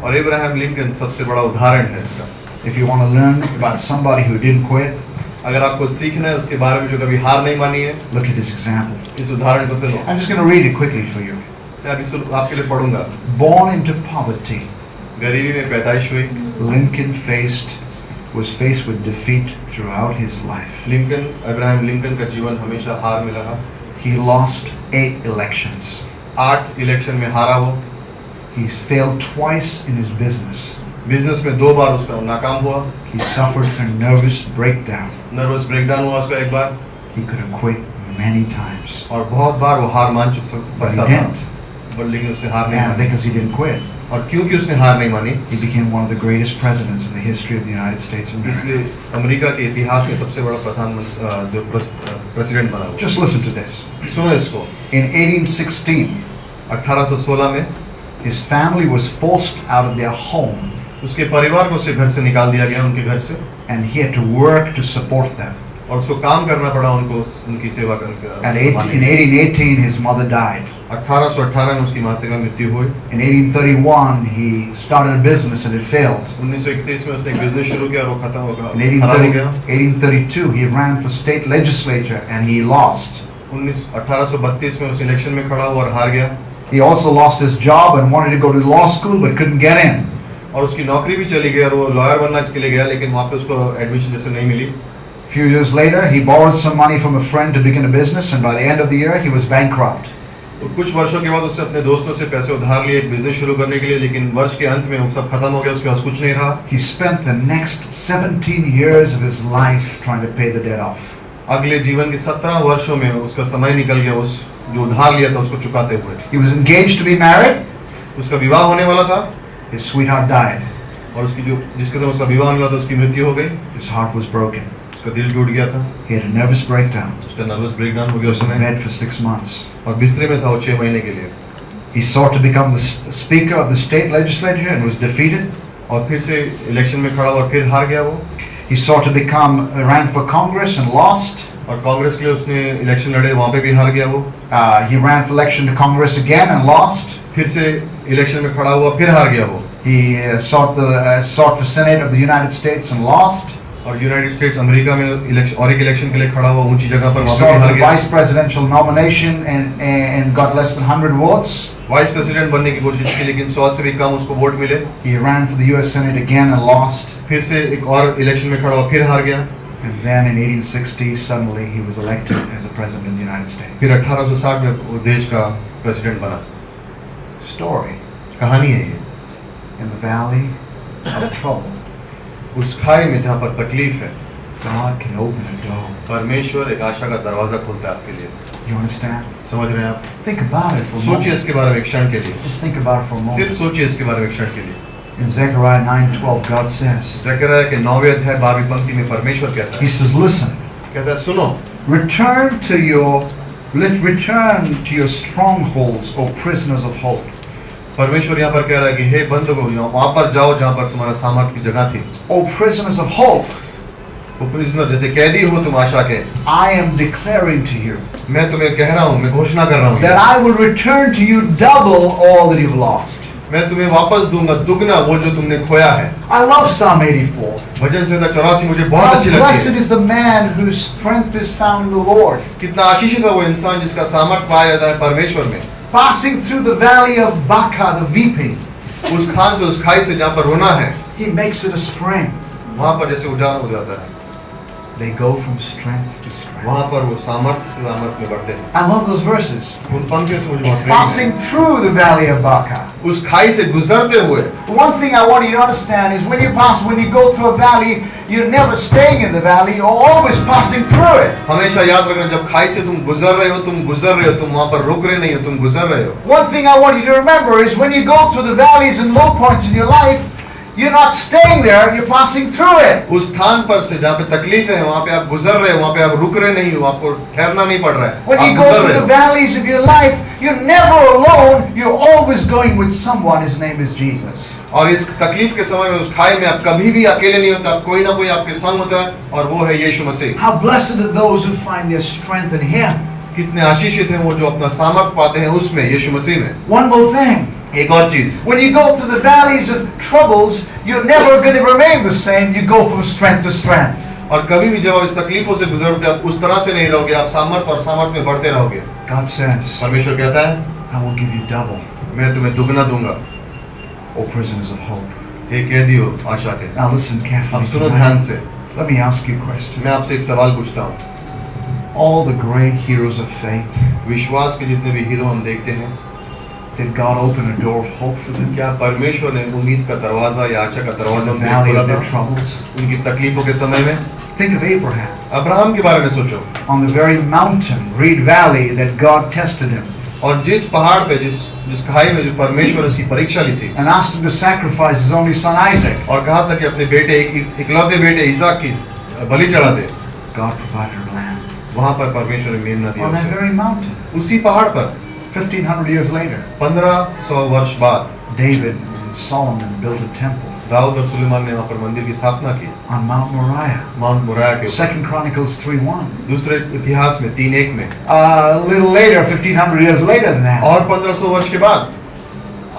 Speaker 4: और इब्राहिम लिंकन सबसे बड़ा उदाहरण है इसका।
Speaker 3: If you want to learn about somebody who didn't quit,
Speaker 4: अगर आपको सीखना है उसके बारे में जो कभी हार नहीं मानी है,
Speaker 3: look at this example.
Speaker 4: इस उदाहरण को सुनो।
Speaker 3: I'm just going to read it quickly for you.
Speaker 4: मैं अभी आपके लिए पढ़ूंगा।
Speaker 3: Born into poverty,
Speaker 4: गरीबी में पैदाइश हुई।
Speaker 3: Lincoln was faced with defeat throughout his life.
Speaker 4: Ibrahim Lincoln का जीवन हमेशा हार में रहा।
Speaker 3: He lost 8 elections.
Speaker 4: 8 इलेक्शन में हारा वो।
Speaker 3: He failed twice in his business.
Speaker 4: Business में 2 बार उसका नाकाम हुआ।
Speaker 3: He suffered a nervous breakdown.
Speaker 4: Nervous breakdown हुआ उसका एक बार।
Speaker 3: He could have quit many times.
Speaker 4: और बहुत बार वो हार मान
Speaker 3: But he
Speaker 4: सकता था,
Speaker 3: didn't.
Speaker 4: पर लेकिन उसने हार नहीं
Speaker 3: And
Speaker 4: मानी।
Speaker 3: because he didn't quit,
Speaker 4: और क्योंकि उसने हार नहीं मानी,
Speaker 3: he became one of the greatest presidents in the history of the United States of America.
Speaker 4: इसलिए अमेरिका के इतिहास में सबसे बड़ा जो प्रेसिडेंट बना वो।
Speaker 3: Just listen to this.
Speaker 4: सुनो इसको।
Speaker 3: In 1816,
Speaker 4: 1816 में
Speaker 3: his family was forced out of their home
Speaker 4: उसके परिवार को उसके घर से निकाल दिया गया, उनके घर से,
Speaker 3: and he had to work to support them.
Speaker 4: और उसको काम करना पड़ा उनको, उनकी सेवा करके।
Speaker 3: In 1818, his mother died.
Speaker 4: 1818 में उसकी माता का मृत्यु हुई।
Speaker 3: In 1831, he started a business and it failed.
Speaker 4: 1931 में उसने एक बिजनेस शुरू किया और वो खत्म हो गया,
Speaker 3: In
Speaker 4: खराब हो गया।
Speaker 3: 1832, he ran for state legislature and he lost.
Speaker 4: 1832 में उस इलेक्शन में खड़ा हुआ और हार गया।
Speaker 3: He also lost his job and wanted to go to law school but couldn't get in.
Speaker 4: और उसकी नौकरी भी चली गई और वो लॉयर बनना के लिए गया, लेकिन वहाँ पे उसको एडमिशन जैसे नहीं मिली।
Speaker 3: A few years later, he borrowed some money from a friend to begin a business, and by the end of the year, he was bankrupt.
Speaker 4: तो कुछ वर्षों के बाद उसने अपने दोस्तों से पैसे उधार लिए एक बिजनेस शुरू करने के लिए, लेकिन वर्ष के अंत में वो सब खत्म हो गया, उसके पास कुछ नहीं रहा।
Speaker 3: He spent the next 17 years of his life trying to pay the debt off.
Speaker 4: अगले जीवन के 17 वर्षों में उसका समय निकल गया उस जो उधार लिया था उसको चुकाते हुए।
Speaker 3: He was engaged to be married.
Speaker 4: उसका विवाह होने वाला था
Speaker 3: His sweetheart died.
Speaker 4: और उसकी जो जिसके साथ उसका विवाह होने वाला था उसकी मृत्यु हो गई।
Speaker 3: His heart was broken.
Speaker 4: उसका दिल टूट गया था।
Speaker 3: He had a nervous breakdown.
Speaker 4: उसका नर्वस ब्रेकडाउन हो
Speaker 3: He
Speaker 4: गया
Speaker 3: was in
Speaker 4: उसमें
Speaker 3: bed for 6 months.
Speaker 4: और बिस्तरे में था वो 6 महीने के लिए।
Speaker 3: He sought to become the speaker of the state legislature and was defeated.
Speaker 4: और फिर से इलेक्शन में खड़ा हुआ, फिर हार गया वो।
Speaker 3: He sought to ran for Congress and lost.
Speaker 4: और कांग्रेस के लिए उसने इलेक्शन लड़े, वहाँ पे भी हार गया वो।
Speaker 3: He ran for election to Congress again and lost.
Speaker 4: फिर से इलेक्शन में खड़ा हुआ, फिर हार गया वो।
Speaker 3: He sought for Senate of the United States and lost.
Speaker 4: और यूनाइटेड स्टेट्स अमेरिका में इलेक्शन के लिए खड़ा हुआ ऊंची जगह पर,
Speaker 3: He
Speaker 4: वहाँ पे
Speaker 3: sought
Speaker 4: भी
Speaker 3: for
Speaker 4: हार
Speaker 3: the
Speaker 4: गया।
Speaker 3: vice presidential nomination and got less than 100 votes.
Speaker 4: Vice president बनने की कोशिश की, लेकिन 100 से भी कम उसको वोट मिले।
Speaker 3: He ran for the US Senate again and lost.
Speaker 4: फिर से एक और इलेक्शन में खड़ा हुआ, फिर हार गया।
Speaker 3: And then in 1860, suddenly he was elected as a president of the United States.
Speaker 4: फिर 1860 में वो देश का प्रेसिडेंट बना।
Speaker 3: Story.
Speaker 4: कहानी है ये।
Speaker 3: In the valley of trouble,
Speaker 4: उस खाई में जहाँ पर तकलीफ है,
Speaker 3: God can open a door.
Speaker 4: परमेश्वर एक आशा का दरवाजा खोलता है आपके लिए।
Speaker 3: You understand?
Speaker 4: समझ रहे हैं आप?
Speaker 3: Think about it for a
Speaker 4: सोचिए
Speaker 3: moment.
Speaker 4: इसके बारे में एक क्षण के लिए।
Speaker 3: Just think about it for a
Speaker 4: सिर्फ
Speaker 3: moment.
Speaker 4: सोचिए इसके बारे में एक क्षण के लिए।
Speaker 3: In Zechariah 9:12, God says,
Speaker 4: Zakaria के 9वें अध्याय 12वीं पंक्ति में परमेश्वर कहता
Speaker 3: He
Speaker 4: है,
Speaker 3: says, listen,
Speaker 4: कहता है सुनो,
Speaker 3: return to your strongholds, O prisoners of hope.
Speaker 4: परमेश्वर यहाँ पर कह रहा है कि हे बंधुओं, वहाँ पर जाओ जहाँ पर तुम्हारा सामर्थ की जगह थी।
Speaker 3: O prisoners of hope,
Speaker 4: वो प्रिजनर जैसे कैदी हो तुम आशा के,
Speaker 3: I am declaring to you
Speaker 4: मैं तुम्हें कह रहा हूँ, मैं घोषणा कर रहा हूँ
Speaker 3: that I will return to you double all that you've lost.
Speaker 4: मैं तुम्हें वापस दूंगा दुगना वो जो तुमने खोया है।
Speaker 3: I love Psalm 84.
Speaker 4: भजन संहिता 84 मुझे बहुत
Speaker 3: How
Speaker 4: अच्छी लगती
Speaker 3: blessed
Speaker 4: है।
Speaker 3: is the man whose strength is found in the Lord.
Speaker 4: कितना आशीषित है वो इंसान जिसका सामर्थ पाया जाता है परमेश्वर में।
Speaker 3: Passing through the valley of Baca, the weeping,
Speaker 4: उस स्थान से, उस खाई से जहाँ पर रोना है,
Speaker 3: he makes it a spring.
Speaker 4: वहाँ पर जैसे उजाला हो जाता है,
Speaker 3: They go from strength to
Speaker 4: वहाँ
Speaker 3: strength.
Speaker 4: पर वो सामर्थ्य से सामर्थ्य में बढ़ते हैं।
Speaker 3: I love those verses.
Speaker 4: उन पंक्तियों से मुझे बहुत प्रेम
Speaker 3: Passing
Speaker 4: है।
Speaker 3: through the valley of Baca.
Speaker 4: उस खाई से गुजरते हुए,
Speaker 3: One thing I want you to understand is when you go through a valley, you're never staying in the valley, you're always passing through it.
Speaker 4: हमेशा याद रखना, जब खाई से तुम गुजर रहे हो, तुम वहाँ पर रुक रहे नहीं हो, तुम गुजर रहे हो।
Speaker 3: One thing I want you to remember is when you go through the valleys and low points in your life, you're not staying there, you're passing through it.
Speaker 4: उस स्थान पर से जहाँ पे तकलीफ है, वहाँ पे आप गुजर रहे हो, वहाँ पे आप रुक रहे नहीं हो, आपको ठहरना नहीं पड़ रहा है,
Speaker 3: When you
Speaker 4: आप
Speaker 3: go
Speaker 4: गुजर
Speaker 3: through
Speaker 4: रहे
Speaker 3: the
Speaker 4: हो।
Speaker 3: valleys of your life, you're never alone, you're always going with someone, his name is Jesus.
Speaker 4: और इस तकलीफ के समय में, उस खाई में आप कभी भी अकेले नहीं होता, कोई ना कोई आपके संग होता है, और वो है यीशु मसीह।
Speaker 3: How blessed are those who find their strength in him.
Speaker 4: कितने आशीषित हैं वो जो अपना सामर्थ पाते हैं उसमें, यीशु मसीह में।
Speaker 3: One more thing.
Speaker 4: एक और चीज,
Speaker 3: When you go through the valleys of troubles, you're never going to remain the same. You go from strength to strength.
Speaker 4: और कभी भी जब आप इस तकलीफों से गुजरते आप उस तरह से नहीं रहोगे, आप सामर्थ और सामर्थ में बढ़ते रहोगे।
Speaker 3: God says,
Speaker 4: परमेश्वर कहता है,
Speaker 3: I will give you double,
Speaker 4: मैं तुम्हें दुगना दूंगा।
Speaker 3: O prisoners of hope.
Speaker 4: हे कैदियों आशा के।
Speaker 3: Now listen
Speaker 4: अब
Speaker 3: carefully
Speaker 4: सुनो
Speaker 3: tonight.
Speaker 4: ध्यान से,
Speaker 3: Let me ask you a question.
Speaker 4: मैं आपसे एक सवाल पूछता हूँ।
Speaker 3: All the great heroes of faith,
Speaker 4: विश्वास के जितने भी हीरो हम देखते हैं,
Speaker 3: did God open a door of hope for them
Speaker 4: क्या परमेश्वर ने उम्मीद का दरवाजा या आशा का
Speaker 3: in
Speaker 4: दरवाजा
Speaker 3: the
Speaker 4: उनके लिए
Speaker 3: valley
Speaker 4: खोला
Speaker 3: of their
Speaker 4: था?
Speaker 3: troubles?
Speaker 4: उनकी तकलीफों के समय में
Speaker 3: Think of Abraham.
Speaker 4: अब्राहम के बारे में सोचो,
Speaker 3: On the very mountain, Reed Valley, that God tested him
Speaker 4: और जिस पहाड़ पे, जिस खाई में जो परमेश्वर ने उसकी परीक्षा ली थी
Speaker 3: and asked him to sacrifice his only son Isaac.
Speaker 4: और कहा था कि अपने बेटे, इकलौते बेटे इसहाक की बलि चढ़ा दे,
Speaker 3: God provided a lamb
Speaker 4: वहां पर परमेश्वर ने मेमना दिया
Speaker 3: on that
Speaker 4: उसे।
Speaker 3: very mountain.
Speaker 4: उसी पहाड़ पर
Speaker 3: 1500 years later,
Speaker 4: 1500 वर्ष बाद
Speaker 3: David and Solomon built a temple
Speaker 4: Dawood और सुलेमान ने वहां पर मंदिर की स्थापना की,
Speaker 3: on Mount Moriah.
Speaker 4: Mount Moraya के ऊपर।
Speaker 3: 2 Chronicles 3:1.
Speaker 4: दूसरे इतिहास में 3:1 में,
Speaker 3: A little later, 1500 years later than that,
Speaker 4: और 1500 वर्ष के बाद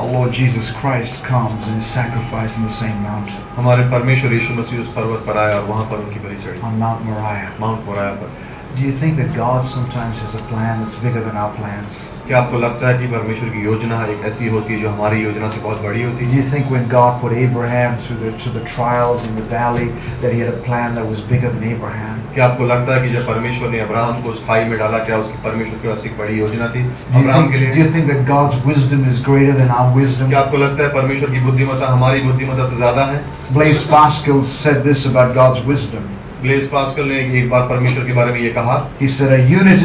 Speaker 3: our Lord Jesus Christ comes and is sacrificed on the same mountain,
Speaker 4: हमारे परमेश्वर यीशु मसीह उस पर्वत पर आया और वहां पर उनकी बलि चढ़ी,
Speaker 3: on Mount Moriah.
Speaker 4: Mount Moraya पर।
Speaker 3: Do you think that God sometimes has a plan that's bigger than our plans?
Speaker 4: क्या आपको लगता है कि परमेश्वर की योजना एक ऐसी होती है जो हमारी योजना से बहुत बड़ी होती
Speaker 3: Do
Speaker 4: है?
Speaker 3: you think when God put Abraham through the trials in the valley that he had a plan that was bigger than Abraham?
Speaker 4: क्या आपको लगता है कि जब परमेश्वर ने अब्राहम को उस खाई में डाला, क्या उसकी परमेश्वर के पास एक बड़ी योजना थी
Speaker 3: Do
Speaker 4: अब्राहम के
Speaker 3: do
Speaker 4: लिए?
Speaker 3: you think that God's wisdom is greater than our wisdom?
Speaker 4: क्या आपको लगता है परमेश्वर की बुद्धिमत्ता हमारी बुद्धिमत्ता से ज्यादा है?
Speaker 3: Blaise Pascal said this about God's wisdom.
Speaker 4: Blaise Pascal ने एक बार परमेश्वर के बारे में ये कहा,
Speaker 3: He said a unit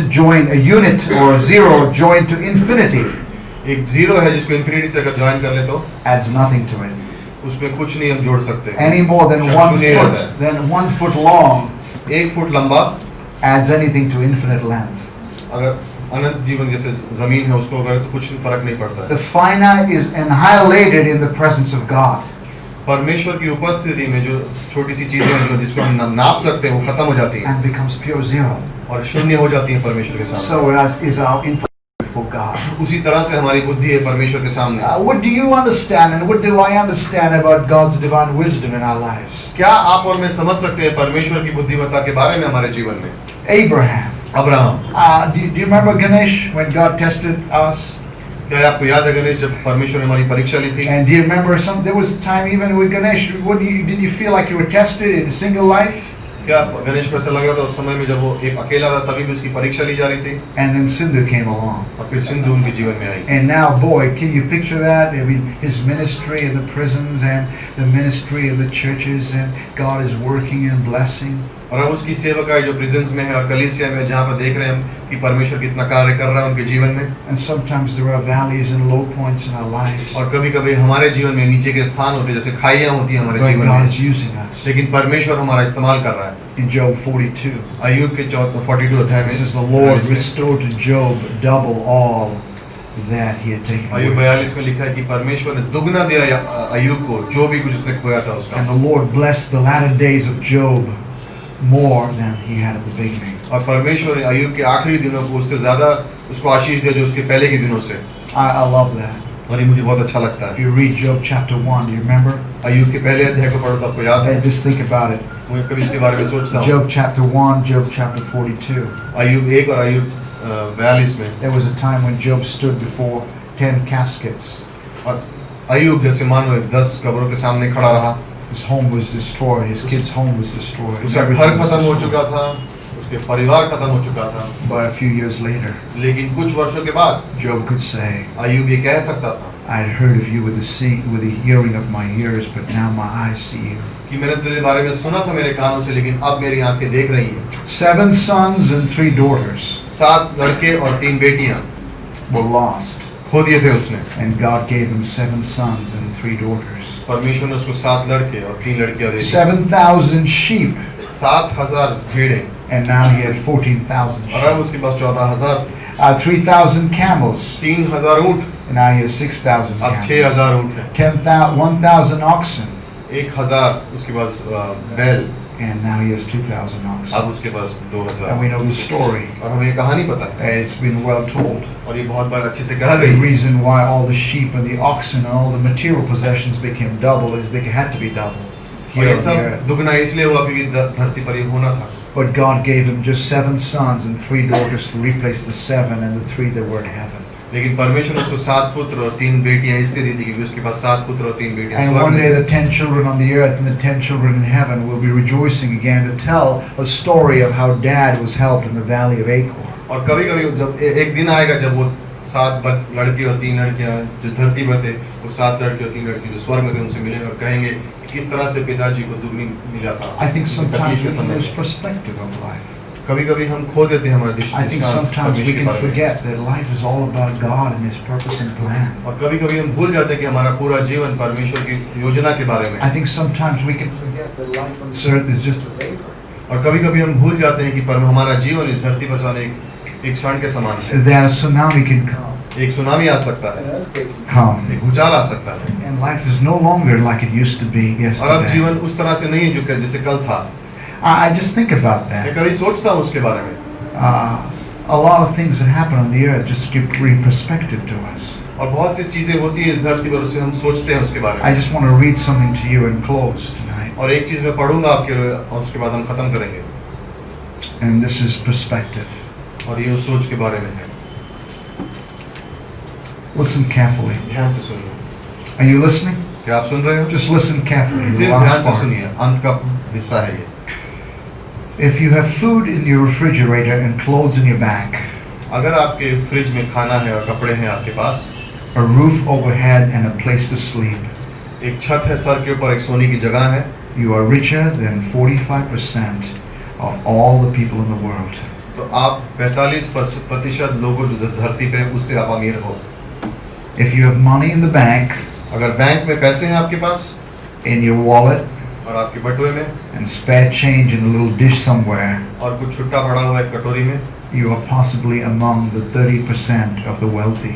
Speaker 3: or a zero joined to infinity
Speaker 4: एक जीरो है जिसको इन्फिनिटी से अगर ज्वाइन कर ले तो
Speaker 3: adds nothing to it.
Speaker 4: उसमें कुछ नहीं हम जोड़ सकते।
Speaker 3: Any more than
Speaker 4: शून्य
Speaker 3: 1 foot long
Speaker 4: 1 फुट लंबा
Speaker 3: adds anything to infinite length.
Speaker 4: अगर अनंत जीवन जैसे जमीन है उसको अगर तो कुछ फर्क नहीं पड़ता
Speaker 3: The
Speaker 4: है।
Speaker 3: finite is annihilated in the presence of God.
Speaker 4: परमेश्वर की उपस्थिति में जो छोटी सी चीजें हैं जो जिसको हम नाप सकते हैं वो खत्म हो जाती हैं
Speaker 3: And becomes pure zero.
Speaker 4: और शून्य हो जाती हैं परमेश्वर के सामने।
Speaker 3: So as is our intellect before God.
Speaker 4: उसी तरह से हमारी बुद्धि है परमेश्वर के सामने।
Speaker 3: What do you understand and what do I understand about God's divine wisdom in our lives?
Speaker 4: क्या आप और मैं समझ सकते हैं परमेश्वर की बुद्धिमत्ता के बारे में हमारे जीवन में?
Speaker 3: Abraham.
Speaker 4: Abraham,
Speaker 3: Do you remember Ganesh when God tested us?
Speaker 4: क्या आपको याद है गणेश जब परमेश्वर ने hमारी परीक्षा ली थी?
Speaker 3: And do you remember there was a time even with Ganesh, did you feel like you were tested in single life?
Speaker 4: क्या गणेश को ऐसा लग रहा था उस समय में जब वो एक अकेला था तभी भी उसकी परीक्षा ली जा रही थी?
Speaker 3: And then Sindhu came along.
Speaker 4: और फिर सिंधु उनके जीवन में आई।
Speaker 3: And now, boy, can you picture that? I mean, his ministry in the prisons and the ministry of the churches, and God is working and blessing.
Speaker 4: और अब उसकी सेवकाई जो प्रिजन्स में है और कलीसिया में जहाँ पर देख रहे हैं हम कि परमेश्वर कितना कार्य कर रहा है उनके जीवन में।
Speaker 3: And sometimes there are valleys and low points in our lives.
Speaker 4: और कभी-कभी हमारे जीवन में नीचे के स्थान होते हैं जैसे खाइयाँ होती हैं हमारे
Speaker 3: But
Speaker 4: जीवन
Speaker 3: God is
Speaker 4: में,
Speaker 3: using us.
Speaker 4: लेकिन परमेश्वर हमारा इस्तेमाल कर रहा है।
Speaker 3: In Job 42,
Speaker 4: अय्यूब के 42 अध्याय
Speaker 3: it
Speaker 4: में
Speaker 3: says the Lord restored to Job double all that he had taken
Speaker 4: Ayyub
Speaker 3: away.
Speaker 4: 42 में लिखा है कि परमेश्वर ने दुगना दिया अय्यूब को जो भी कुछ उसने खोया था उसका।
Speaker 3: And the Lord blessed the latter days of Job more than he had at the beginning.
Speaker 4: और परमेश्वर ने अय्यूब के आखिरी दिनों को उससे ज्यादा उसको आशीष दिया जो उसके पहले के दिनों से।
Speaker 3: I love that.
Speaker 4: और ये मुझे बहुत अच्छा लगता
Speaker 3: If
Speaker 4: है।
Speaker 3: you read Job chapter 1, do you remember?
Speaker 4: अय्यूब के पहले अध्याय को पढ़ो तो आपको याद है।
Speaker 3: Just think about it.
Speaker 4: मैं कभी इसके बारे में सोचता हूँ।
Speaker 3: Job chapter 1, Job chapter 42.
Speaker 4: अय्यूब 1 और अय्यूब 42 में,
Speaker 3: There was a time when Job stood before 10 caskets.
Speaker 4: और अय्यूब जैसे मानो 10 कब्रों के सामने खड़ा रहा।
Speaker 3: His home was destroyed. His kids' home was destroyed.
Speaker 4: उसका
Speaker 3: Everything
Speaker 4: घर
Speaker 3: was
Speaker 4: खत्म हो
Speaker 3: destroyed.
Speaker 4: चुका था, उसके परिवार खत्म हो चुका था।
Speaker 3: But a few years later,
Speaker 4: लेकिन कुछ वर्षों के बाद
Speaker 3: Job could say,
Speaker 4: अय्यूब ये कह सकता था
Speaker 3: I had heard of you with the hearing of my ears, but now my eyes see you.
Speaker 4: कि मैंने तेरे बारे में सुना था मेरे कानों से, लेकिन अब मेरी आंखें देख रही हैं।
Speaker 3: 7 sons and 3 daughters
Speaker 4: 7 लड़के और 3 बेटियां
Speaker 3: were lost,
Speaker 4: खो दिए थे उसने।
Speaker 3: and God gave him 7 sons and 3 daughters.
Speaker 4: परमेश्वर ने उसको 7 लड़के और 3 लड़कियां दे दी।
Speaker 3: 7,000 sheep,
Speaker 4: 7,000 भेड़ें,
Speaker 3: and now he had 14,000
Speaker 4: और अब
Speaker 3: sheep.
Speaker 4: उसके पास 14,000,
Speaker 3: 3,000 camels,
Speaker 4: 3,000 ऊँट,
Speaker 3: and now he has 6,000
Speaker 4: अब
Speaker 3: camels.
Speaker 4: 6,000 ऊँट हैं।
Speaker 3: 1,000 oxen,
Speaker 4: 1,000 उसके पास बैल,
Speaker 3: and now he has 2,000 oxen.
Speaker 4: अब उसके पास
Speaker 3: And
Speaker 4: 2,000।
Speaker 3: we know the story.
Speaker 4: और हमें ये कहानी पता है,
Speaker 3: It's been well told.
Speaker 4: और ये बहुत बार अच्छे से कहा
Speaker 3: The
Speaker 4: गई।
Speaker 3: reason why all the sheep and the oxen and all the material possessions became double is they had to be double
Speaker 4: और
Speaker 3: here
Speaker 4: ये
Speaker 3: on the
Speaker 4: सब
Speaker 3: earth.
Speaker 4: दुगना इसलिए हुआ क्योंकि धरती पर ये होना था।
Speaker 3: But God gave him just 7 sons and 3 daughters to replace the 7 and the 3 that were in heaven.
Speaker 4: लेकिन परमेश्वर ने उसको 7 पुत्र और 3 बेटियां इसलिए दी थी क्योंकि उसके पास 7 पुत्र और 3 बेटियां
Speaker 3: And
Speaker 4: स्वर्ग
Speaker 3: one
Speaker 4: में
Speaker 3: day
Speaker 4: थी।
Speaker 3: the 10 children on the earth and the 10 children in heaven will be rejoicing again to tell a story of how dad was helped in the valley of Achor.
Speaker 4: और कभी कभी जब एक दिन आएगा जब वो 7 लड़के और 3 लड़कियां जो धरती पर थे, वो 7 लड़के और 3 लड़की जो स्वर्ग में थे उनसे मिलेंगे और कहेंगे कि किस तरह से पिताजी को दुगनी मिला था।
Speaker 3: I think sometimes
Speaker 4: तकलीफ
Speaker 3: we
Speaker 4: के
Speaker 3: can
Speaker 4: समय
Speaker 3: lose perspective of life.
Speaker 4: कभी कभी हम खो देते हैं हमारे
Speaker 3: I think sometimes we can forget that life is all about God and His purpose and plan.
Speaker 4: और कभी कभी हम भूल जाते हैं कि हमारा पूरा जीवन परमेश्वर की योजना के बारे में।
Speaker 3: I think sometimes we can forget that life on this earth is just a vapor.
Speaker 4: और कभी कभी हम भूल जाते हैं कि हमारा जीवन इस धरती पर जाने एक क्षण के समान है।
Speaker 3: That a tsunami can come.
Speaker 4: एक सुनामी आ सकता है,
Speaker 3: Come.
Speaker 4: एक भूचाल आ सकता है,
Speaker 3: And life is no longer like it used to be
Speaker 4: और अब
Speaker 3: yesterday.
Speaker 4: जीवन उस तरह से नहीं है जो जैसे कल था।
Speaker 3: I just think about
Speaker 4: मैं
Speaker 3: that.
Speaker 4: कभी सोचता हूँ उसके बारे में।
Speaker 3: A lot of things that happen on the earth just give bring perspective to us.
Speaker 4: और बहुत सी चीजें होती है इस धरती पर, उसे हम सोचते हैं उसके बारे
Speaker 3: I
Speaker 4: में।
Speaker 3: just want to read something to you and close tonight.
Speaker 4: और एक चीज मैं पढ़ूंगा आपके लिए और उसके बाद हम खत्म करेंगे।
Speaker 3: And this is perspective.
Speaker 4: और ये उस सोच के बारे में है।
Speaker 3: Listen carefully.
Speaker 4: ध्यान से सुनिए।
Speaker 3: Are you listening?
Speaker 4: क्या आप सुन रहे हो?
Speaker 3: Just listen carefully. The
Speaker 4: सिर्फ
Speaker 3: last
Speaker 4: ध्यान से
Speaker 3: part.
Speaker 4: सुनिए, अंत का हिस्सा है ये।
Speaker 3: If you have food in your refrigerator and clothes in your bag,
Speaker 4: अगर आपके फ्रिज में खाना है और कपड़े हैं आपके पास,
Speaker 3: a roof overhead and a place to sleep,
Speaker 4: एक छत है सर के ऊपर, एक सोने की जगह है,
Speaker 3: you are richer than 45% of all the people in the world.
Speaker 4: तो आप 45% लोगों जो धरती पे हैं, उससे आप अमीर हो।
Speaker 3: If you have money in the bank,
Speaker 4: अगर बैंक में पैसे हैं आपके पास
Speaker 3: in your wallet,
Speaker 4: और आपके बटुए में
Speaker 3: and spare change in a little dish somewhere,
Speaker 4: और कुछ छुट्टा पड़ा हुआ है कटोरी में,
Speaker 3: you are possibly among the 30% of the wealthy,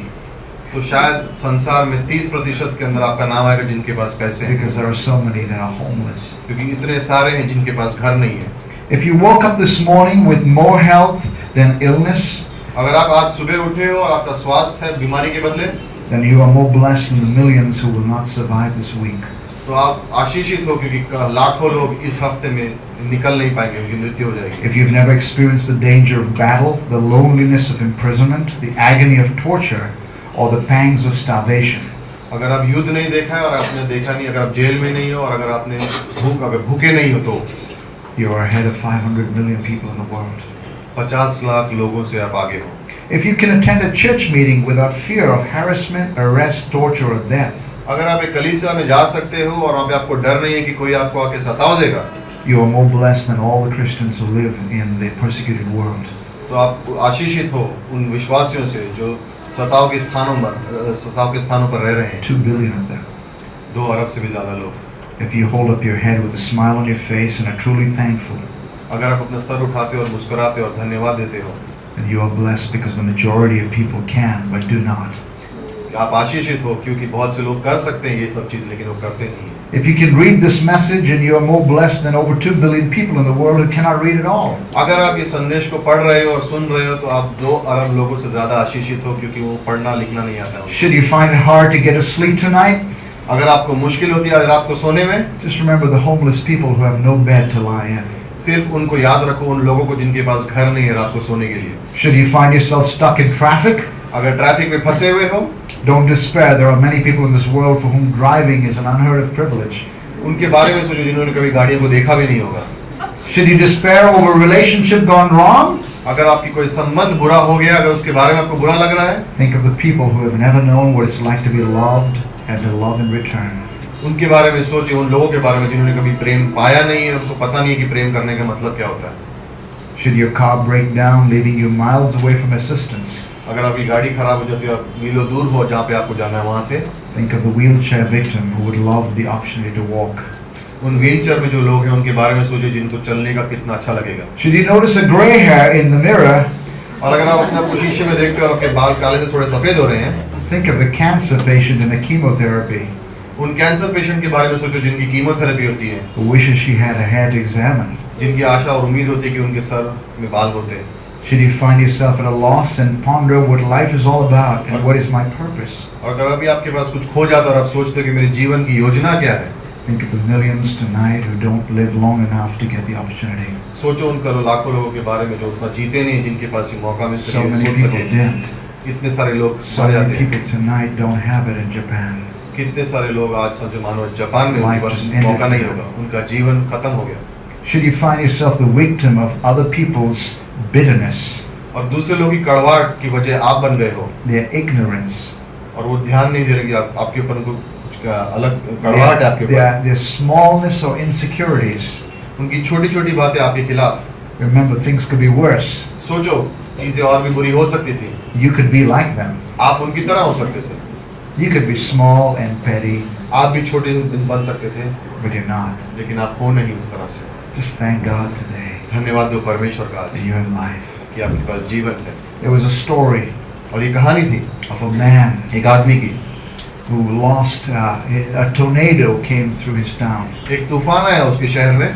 Speaker 4: तो शायद संसार में 30% के अंदर आपका नाम आएगा जिनके पास पैसे हैं,
Speaker 3: because there are so many that are homeless.
Speaker 4: क्योंकि इतने सारे हैं जिनके पास घर नहीं है।
Speaker 3: If you woke up this morning with more health than illness,
Speaker 4: अगर आप आज सुबह उठे हो और आपका स्वास्थ्य है बीमारी के बदले,
Speaker 3: then you are more blessed than the millions who will not survive this week.
Speaker 4: तो आप आशीषित हो क्योंकि लाखों लोग इस हफ्ते में निकल नहीं पाएंगे, उनकी मृत्यु हो जाएगी।
Speaker 3: If you've never experienced the danger of battle, the loneliness of imprisonment, the agony of torture, or the pangs of starvation,
Speaker 4: अगर आप युद्ध नहीं देखा है और आपने देखा नहीं, अगर आप जेल में नहीं हो और अगर आपने अगर भूखे नहीं हो, तो
Speaker 3: you are ahead of 500 million people in the world.
Speaker 4: 50 lakh लोगों से आप आगे हो।
Speaker 3: If you can attend a church meeting without fear of harassment, arrest, torture, or death,
Speaker 4: अगर आप एक कलीसिया में जा सकते हो और वहाँ पे आपको डर नहीं है कि कोई आपको आके सताव देगा,
Speaker 3: you are more blessed than all the Christians who live in the persecuted world.
Speaker 4: तो आप आशीषित हो उन विश्वासियों से जो सताव के स्थानों पर रह रहे हैं।
Speaker 3: 2 billion of them.
Speaker 4: 2 अरब से भी ज्यादा लोग।
Speaker 3: If you hold up your head with a smile on your face and are truly thankful,
Speaker 4: अगर आप अपना सर उठाते हो और मुस्कुराते हो और धन्यवाद देते हो,
Speaker 3: then you are blessed because the majority of people can but do not.
Speaker 4: आप आशीषित हो क्योंकि बहुत से लोग कर सकते हैं ये सब चीज़ लेकिन वो करते नहीं हैं।
Speaker 3: If you can read this message, and you are more blessed than over 2 billion people in the world who cannot read at all.
Speaker 4: अगर आप ये संदेश को पढ़ रहे हो और सुन रहे हो तो आप 2 अरब लोगों से ज्यादा आशीषित हो, क्योंकि वो पढ़ना लिखना नहीं आता है।
Speaker 3: Should you find it hard to get to sleep tonight?
Speaker 4: अगर आपको मुश्किल होती है आज रात को सोने में,
Speaker 3: Just remember the homeless people who have no bed to lie in.
Speaker 4: सिर्फ उनको याद रखो, उन लोगों को जिनके पास घर नहीं है रात को सोने के लिए।
Speaker 3: Should you find yourself stuck in traffic?
Speaker 4: अगर ट्रैफिक में फंसे हुए हो,
Speaker 3: Don't despair. There are many people in this world for whom driving is an unheard of privilege.
Speaker 4: उनके बारे में सोचो जिन्होंने कभी गाड़ियों को देखा भी नहीं होगा।
Speaker 3: Should you despair over a relationship gone wrong?
Speaker 4: अगर आपकी कोई संबंध बुरा हो गया, अगर उसके बारे में आपको बुरा लग रहा है,
Speaker 3: Think of the people who have never known what it's like to be loved and to love in return.
Speaker 4: उनके बारे में सोचिए, उन लोगों के बारे में जिन्होंने कभी प्रेम पाया नहीं है, उनको पता नहीं है कि प्रेम करने का मतलब क्या होता है।
Speaker 3: Should your car break down, leaving you miles away from assistance?
Speaker 4: अगर आपकी गाड़ी खराब हो जाती है और मीलों दूर हो जहाँ पे आपको जाना है वहाँ से,
Speaker 3: Think of the wheelchair victim who would love the opportunity to walk.
Speaker 4: उन व्हीलचेयर में जो लोग हैं उनके बारे में सोचिए जिनको चलने का कितना अच्छा लगेगा।
Speaker 3: Should you notice a gray hair in the mirror?
Speaker 4: और अगर आप अपने आप को शीशे में देखते हो और आपके बाल काले से थोड़े सफेद हो रहे हैं,
Speaker 3: Think of the cancer patient in the chemotherapy
Speaker 4: उन कैंसर पेशेंट के बारे में सोचो जिनकी कीमोथेरेपी होती है,
Speaker 3: who wishes she had her hair examined.
Speaker 4: जिनकी आशा और उम्मीद होती है कि उनके सर में बाल होते हैं।
Speaker 3: Should you find yourself at a loss and ponder what life is all about and what is my purpose?
Speaker 4: और अगर अभी आपके पास कुछ खो जाता है और आप सोचते हो कि मेरे जीवन की योजना क्या है,
Speaker 3: Think of the millions tonight who don't live long enough to get the opportunity.
Speaker 4: सोचो उन करोड़ों लाखों लोगों के बारे में जो उतना जीते नहीं, जिनके पास ये मौका मिल
Speaker 3: So
Speaker 4: सके,
Speaker 3: many
Speaker 4: सोच
Speaker 3: people
Speaker 4: सके।
Speaker 3: didn't.
Speaker 4: इतने सारे लोग
Speaker 3: So
Speaker 4: मर
Speaker 3: many
Speaker 4: जाते हैं,
Speaker 3: people tonight don't have it in Japan.
Speaker 4: कितने सारे लोग आज समझो मानो जापान में
Speaker 3: Life
Speaker 4: उनके पास
Speaker 3: just ended
Speaker 4: मौका नहीं
Speaker 3: for them.
Speaker 4: होगा, उनका जीवन खत्म हो गया।
Speaker 3: Should you find yourself the victim of other people's bitterness,
Speaker 4: और दूसरे लोगों की कड़वाहट की वजह आप बन गए हो
Speaker 3: their ignorance,
Speaker 4: और वो ध्यान नहीं दे रहे कि आपके ऊपर उनको कुछ अलग कड़वाहट है आपके ऊपर,
Speaker 3: their smallness or insecurities?
Speaker 4: उनकी छोटी छोटी बातें आपके खिलाफ।
Speaker 3: Remember, things could be worse.
Speaker 4: सोचो चीजें और भी बुरी हो सकती थी,
Speaker 3: You could be like them.
Speaker 4: आप उनकी तरह हो सकते थे,
Speaker 3: You could be small and petty,
Speaker 4: आप भी छोटे बन सकते थे,
Speaker 3: but you're not.
Speaker 4: लेकिन आप हो नहीं उस तरह से।
Speaker 3: Just thank God today
Speaker 4: धन्यवाद दो परमेश्वर का
Speaker 3: that you have life.
Speaker 4: कि आपके पास जीवन है।
Speaker 3: There was a story
Speaker 4: और ये कहानी थी
Speaker 3: of a man
Speaker 4: एक आदमी की,
Speaker 3: who lost, a tornado came through his town,
Speaker 4: एक तूफान आया उसके शहर में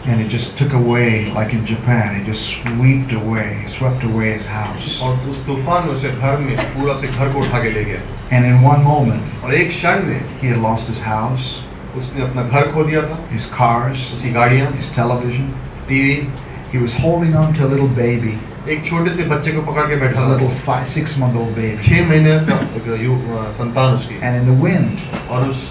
Speaker 3: and it just took away, like in Japan, it just swept away his house.
Speaker 4: और उस तूफान में उसे घर में पूरा से घर को उठा के ले गया
Speaker 3: And in one moment,
Speaker 4: और एक क्षण में
Speaker 3: he had lost his house,
Speaker 4: उसने अपना घर खो दिया था,
Speaker 3: his cars,
Speaker 4: उसकी गाड़ियाँ,
Speaker 3: his television.
Speaker 4: TV,
Speaker 3: He was holding on to a little baby,
Speaker 4: एक छोटे से बच्चे को पकड़ के
Speaker 3: his
Speaker 4: बैठा
Speaker 3: little
Speaker 4: था,
Speaker 3: 6-month-old baby.
Speaker 4: 6 महीने का संतान उसकी,
Speaker 3: And in the wind,
Speaker 4: और उस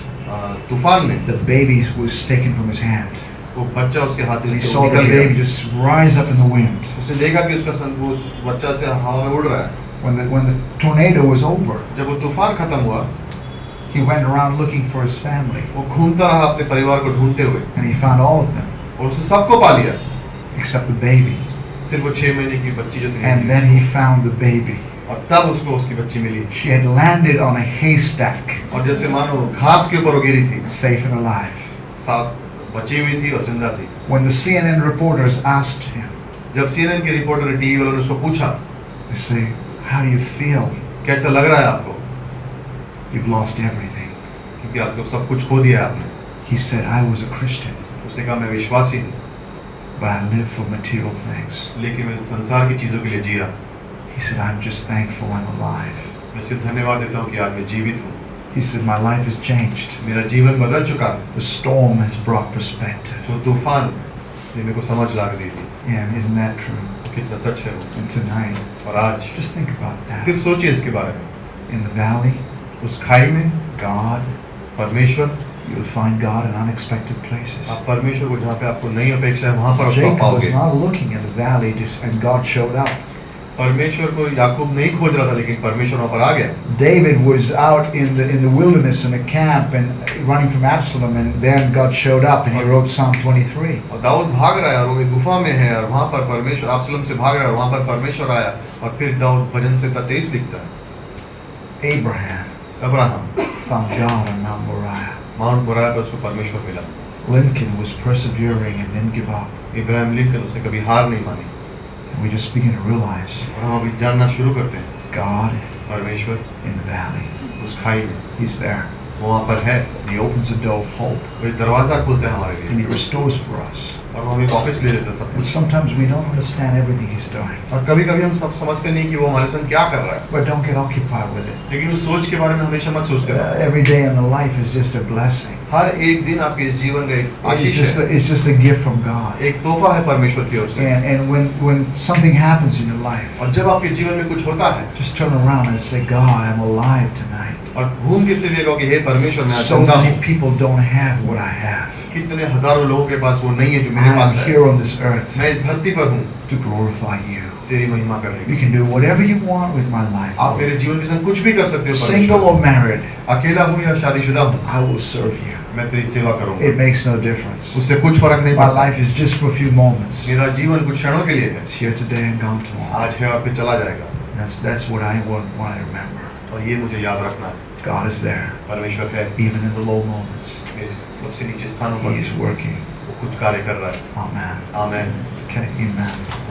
Speaker 4: तूफान में
Speaker 3: the baby was taken from his hand.
Speaker 4: वो बच्चा उसके हाथ
Speaker 3: He
Speaker 4: से
Speaker 3: saw the
Speaker 4: निकल
Speaker 3: baby
Speaker 4: गया।
Speaker 3: just rise up in the wind.
Speaker 4: उसने देखा कि उसका वो बच्चा से हवा में उड़ रहा है।
Speaker 3: When the tornado was over,
Speaker 4: जब वो तूफान खत्म हुआ,
Speaker 3: he went around looking for his family,
Speaker 4: वो घूमता रहा अपने परिवार को ढूंढते हुए
Speaker 3: and he found all of them
Speaker 4: और उसने सबको पा लिया,
Speaker 3: except the baby.
Speaker 4: सिर्फ वो 6 महीने की बच्ची जो
Speaker 3: And
Speaker 4: थी,
Speaker 3: then he found the baby.
Speaker 4: और तब उसको उसकी बच्ची मिली
Speaker 3: She had landed on a haystack,
Speaker 4: और जैसे मानो घास के ऊपर वो गिरी थी,
Speaker 3: safe and alive.
Speaker 4: साथ बची हुई थी और जिंदा थी।
Speaker 3: When the CNN reporters asked him,
Speaker 4: जब CNN के रिपोर्टर टीवी वालों ने उसको पूछा,
Speaker 3: they say, "How do you feel?
Speaker 4: कैसा लग रहा है आपको,
Speaker 3: You've lost everything."
Speaker 4: क्योंकि आपको सब कुछ खो दिया आपने।
Speaker 3: He said, "I was a Christian,
Speaker 4: उसने कहा मैं विश्वासी हूँ,
Speaker 3: but I live for material things."
Speaker 4: लेकिन मैं संसार की चीजों के लिए जिया।
Speaker 3: He said, "I'm just thankful I'm alive."
Speaker 4: मैं सिर्फ धन्यवाद देता हूँ कि आज मैं जीवित हूँ।
Speaker 3: He said, "My life has changed.
Speaker 4: मेरा जीवन बदल चुका है।
Speaker 3: The storm has brought perspective."
Speaker 4: तो तूफान ने मेरे को समझ ला के दी थी,
Speaker 3: Yeah, isn't that true?
Speaker 4: कितना सच है वो।
Speaker 3: And tonight,
Speaker 4: और आज
Speaker 3: just think about that.
Speaker 4: सिर्फ सोचिए इसके बारे में,
Speaker 3: In the valley,
Speaker 4: उस खाई में
Speaker 3: God,
Speaker 4: परमेश्वर,
Speaker 3: you'll find God in unexpected places.
Speaker 4: आप परमेश्वर को जहाँ पे आपको नहीं अपेक्षा है वहाँ पर उसको
Speaker 3: Jacob was
Speaker 4: पाओगे।
Speaker 3: not looking in the valley, and God showed up.
Speaker 4: परमेश्वर को याकूब नहीं खोज रहा था, लेकिन परमेश्वर वहाँ पर आ गया।
Speaker 3: David was out in the wilderness in a camp and running from Absalom, and then God showed up and he wrote Psalm 23.
Speaker 4: और दाऊद भाग रहा है और वो एक गुफा में है और वहाँ पर परमेश्वर अब्सलोम से भाग रहा है और वहाँ पर परमेश्वर आया और फिर दाऊद भजन संहिता 23 लिखता है।
Speaker 3: Abraham
Speaker 4: Abraham
Speaker 3: found God on Mount Moriah.
Speaker 4: Mount Moriah पर उसको परमेश्वर मिला।
Speaker 3: Lincoln was persevering and didn't give up.
Speaker 4: Ibrahim Lincoln, उसने कभी हार नहीं मानी।
Speaker 3: And we just begin to realize
Speaker 4: और हम अभी जानना शुरू करते हैं
Speaker 3: God
Speaker 4: परमेश्वर
Speaker 3: in the valley.
Speaker 4: उस खाई में
Speaker 3: He's there.
Speaker 4: वहाँ पर है,
Speaker 3: He opens the door of hope,
Speaker 4: वो एक दरवाजा खोलते हैं हमारे
Speaker 3: and He
Speaker 4: लिए
Speaker 3: restores for us.
Speaker 4: और वो हमें वापस ले लेते हैं सब
Speaker 3: And
Speaker 4: कुछ।
Speaker 3: sometimes we don't understand everything He's doing,
Speaker 4: और कभी कभी हम सब समझते नहीं कि वो हमारे संग क्या कर रहा है,
Speaker 3: but don't get occupied with it.
Speaker 4: लेकिन उस सोच के बारे में हमेशा मत सोचते रहो।
Speaker 3: Every day in the life is just a blessing.
Speaker 4: हर एक दिन आपके इस जीवन का एक
Speaker 3: It's
Speaker 4: आशीष
Speaker 3: just
Speaker 4: है,
Speaker 3: it's just a gift from God.
Speaker 4: एक तोहफा है परमेश्वर की ओर से।
Speaker 3: And when something happens in your life,
Speaker 4: और जब आपके जीवन में कुछ होता है
Speaker 3: just turn around and say, God, I'm alive tonight.
Speaker 4: और घूम के सिर्फ ये कहो कि हे परमेश्वर मैं आज
Speaker 3: So
Speaker 4: जिंदा
Speaker 3: many
Speaker 4: हूँ।
Speaker 3: people don't have what I have.
Speaker 4: कितने हजारों लोगों के पास वो नहीं है जो मेरे
Speaker 3: I'm
Speaker 4: पास है।
Speaker 3: here on this earth
Speaker 4: मैं इस धरती पर हूँ
Speaker 3: to glorify you.
Speaker 4: तेरी महिमा करने
Speaker 3: You
Speaker 4: की।
Speaker 3: can do whatever you want with my life.
Speaker 4: आप मेरे जीवन के संग कुछ भी कर सकते हो
Speaker 3: Single
Speaker 4: परमेश्वर।
Speaker 3: or married,
Speaker 4: अकेला हूँ या शादीशुदा हूँ,
Speaker 3: I will serve you.
Speaker 4: मैं तेरी सेवा करूँगा।
Speaker 3: It makes no difference.
Speaker 4: उससे कुछ फर्क नहीं
Speaker 3: My
Speaker 4: पड़ता।
Speaker 3: life is just for a few moments.
Speaker 4: मेरा जीवन कुछ क्षणों के लिए है,
Speaker 3: It's here today and gone tomorrow.
Speaker 4: आज है और फिर चला जाएगा।
Speaker 3: That's what I want to remember.
Speaker 4: और ये मुझे याद रखना है,
Speaker 3: God is there,
Speaker 4: परमेश्वर है
Speaker 3: even in the low moments.
Speaker 4: मेरे सबसे नीचे स्थानों
Speaker 3: He
Speaker 4: पर
Speaker 3: is working.
Speaker 4: वो कुछ कार्य कर रहा है।
Speaker 3: Amen.
Speaker 4: आमेन।
Speaker 3: Okay, amen.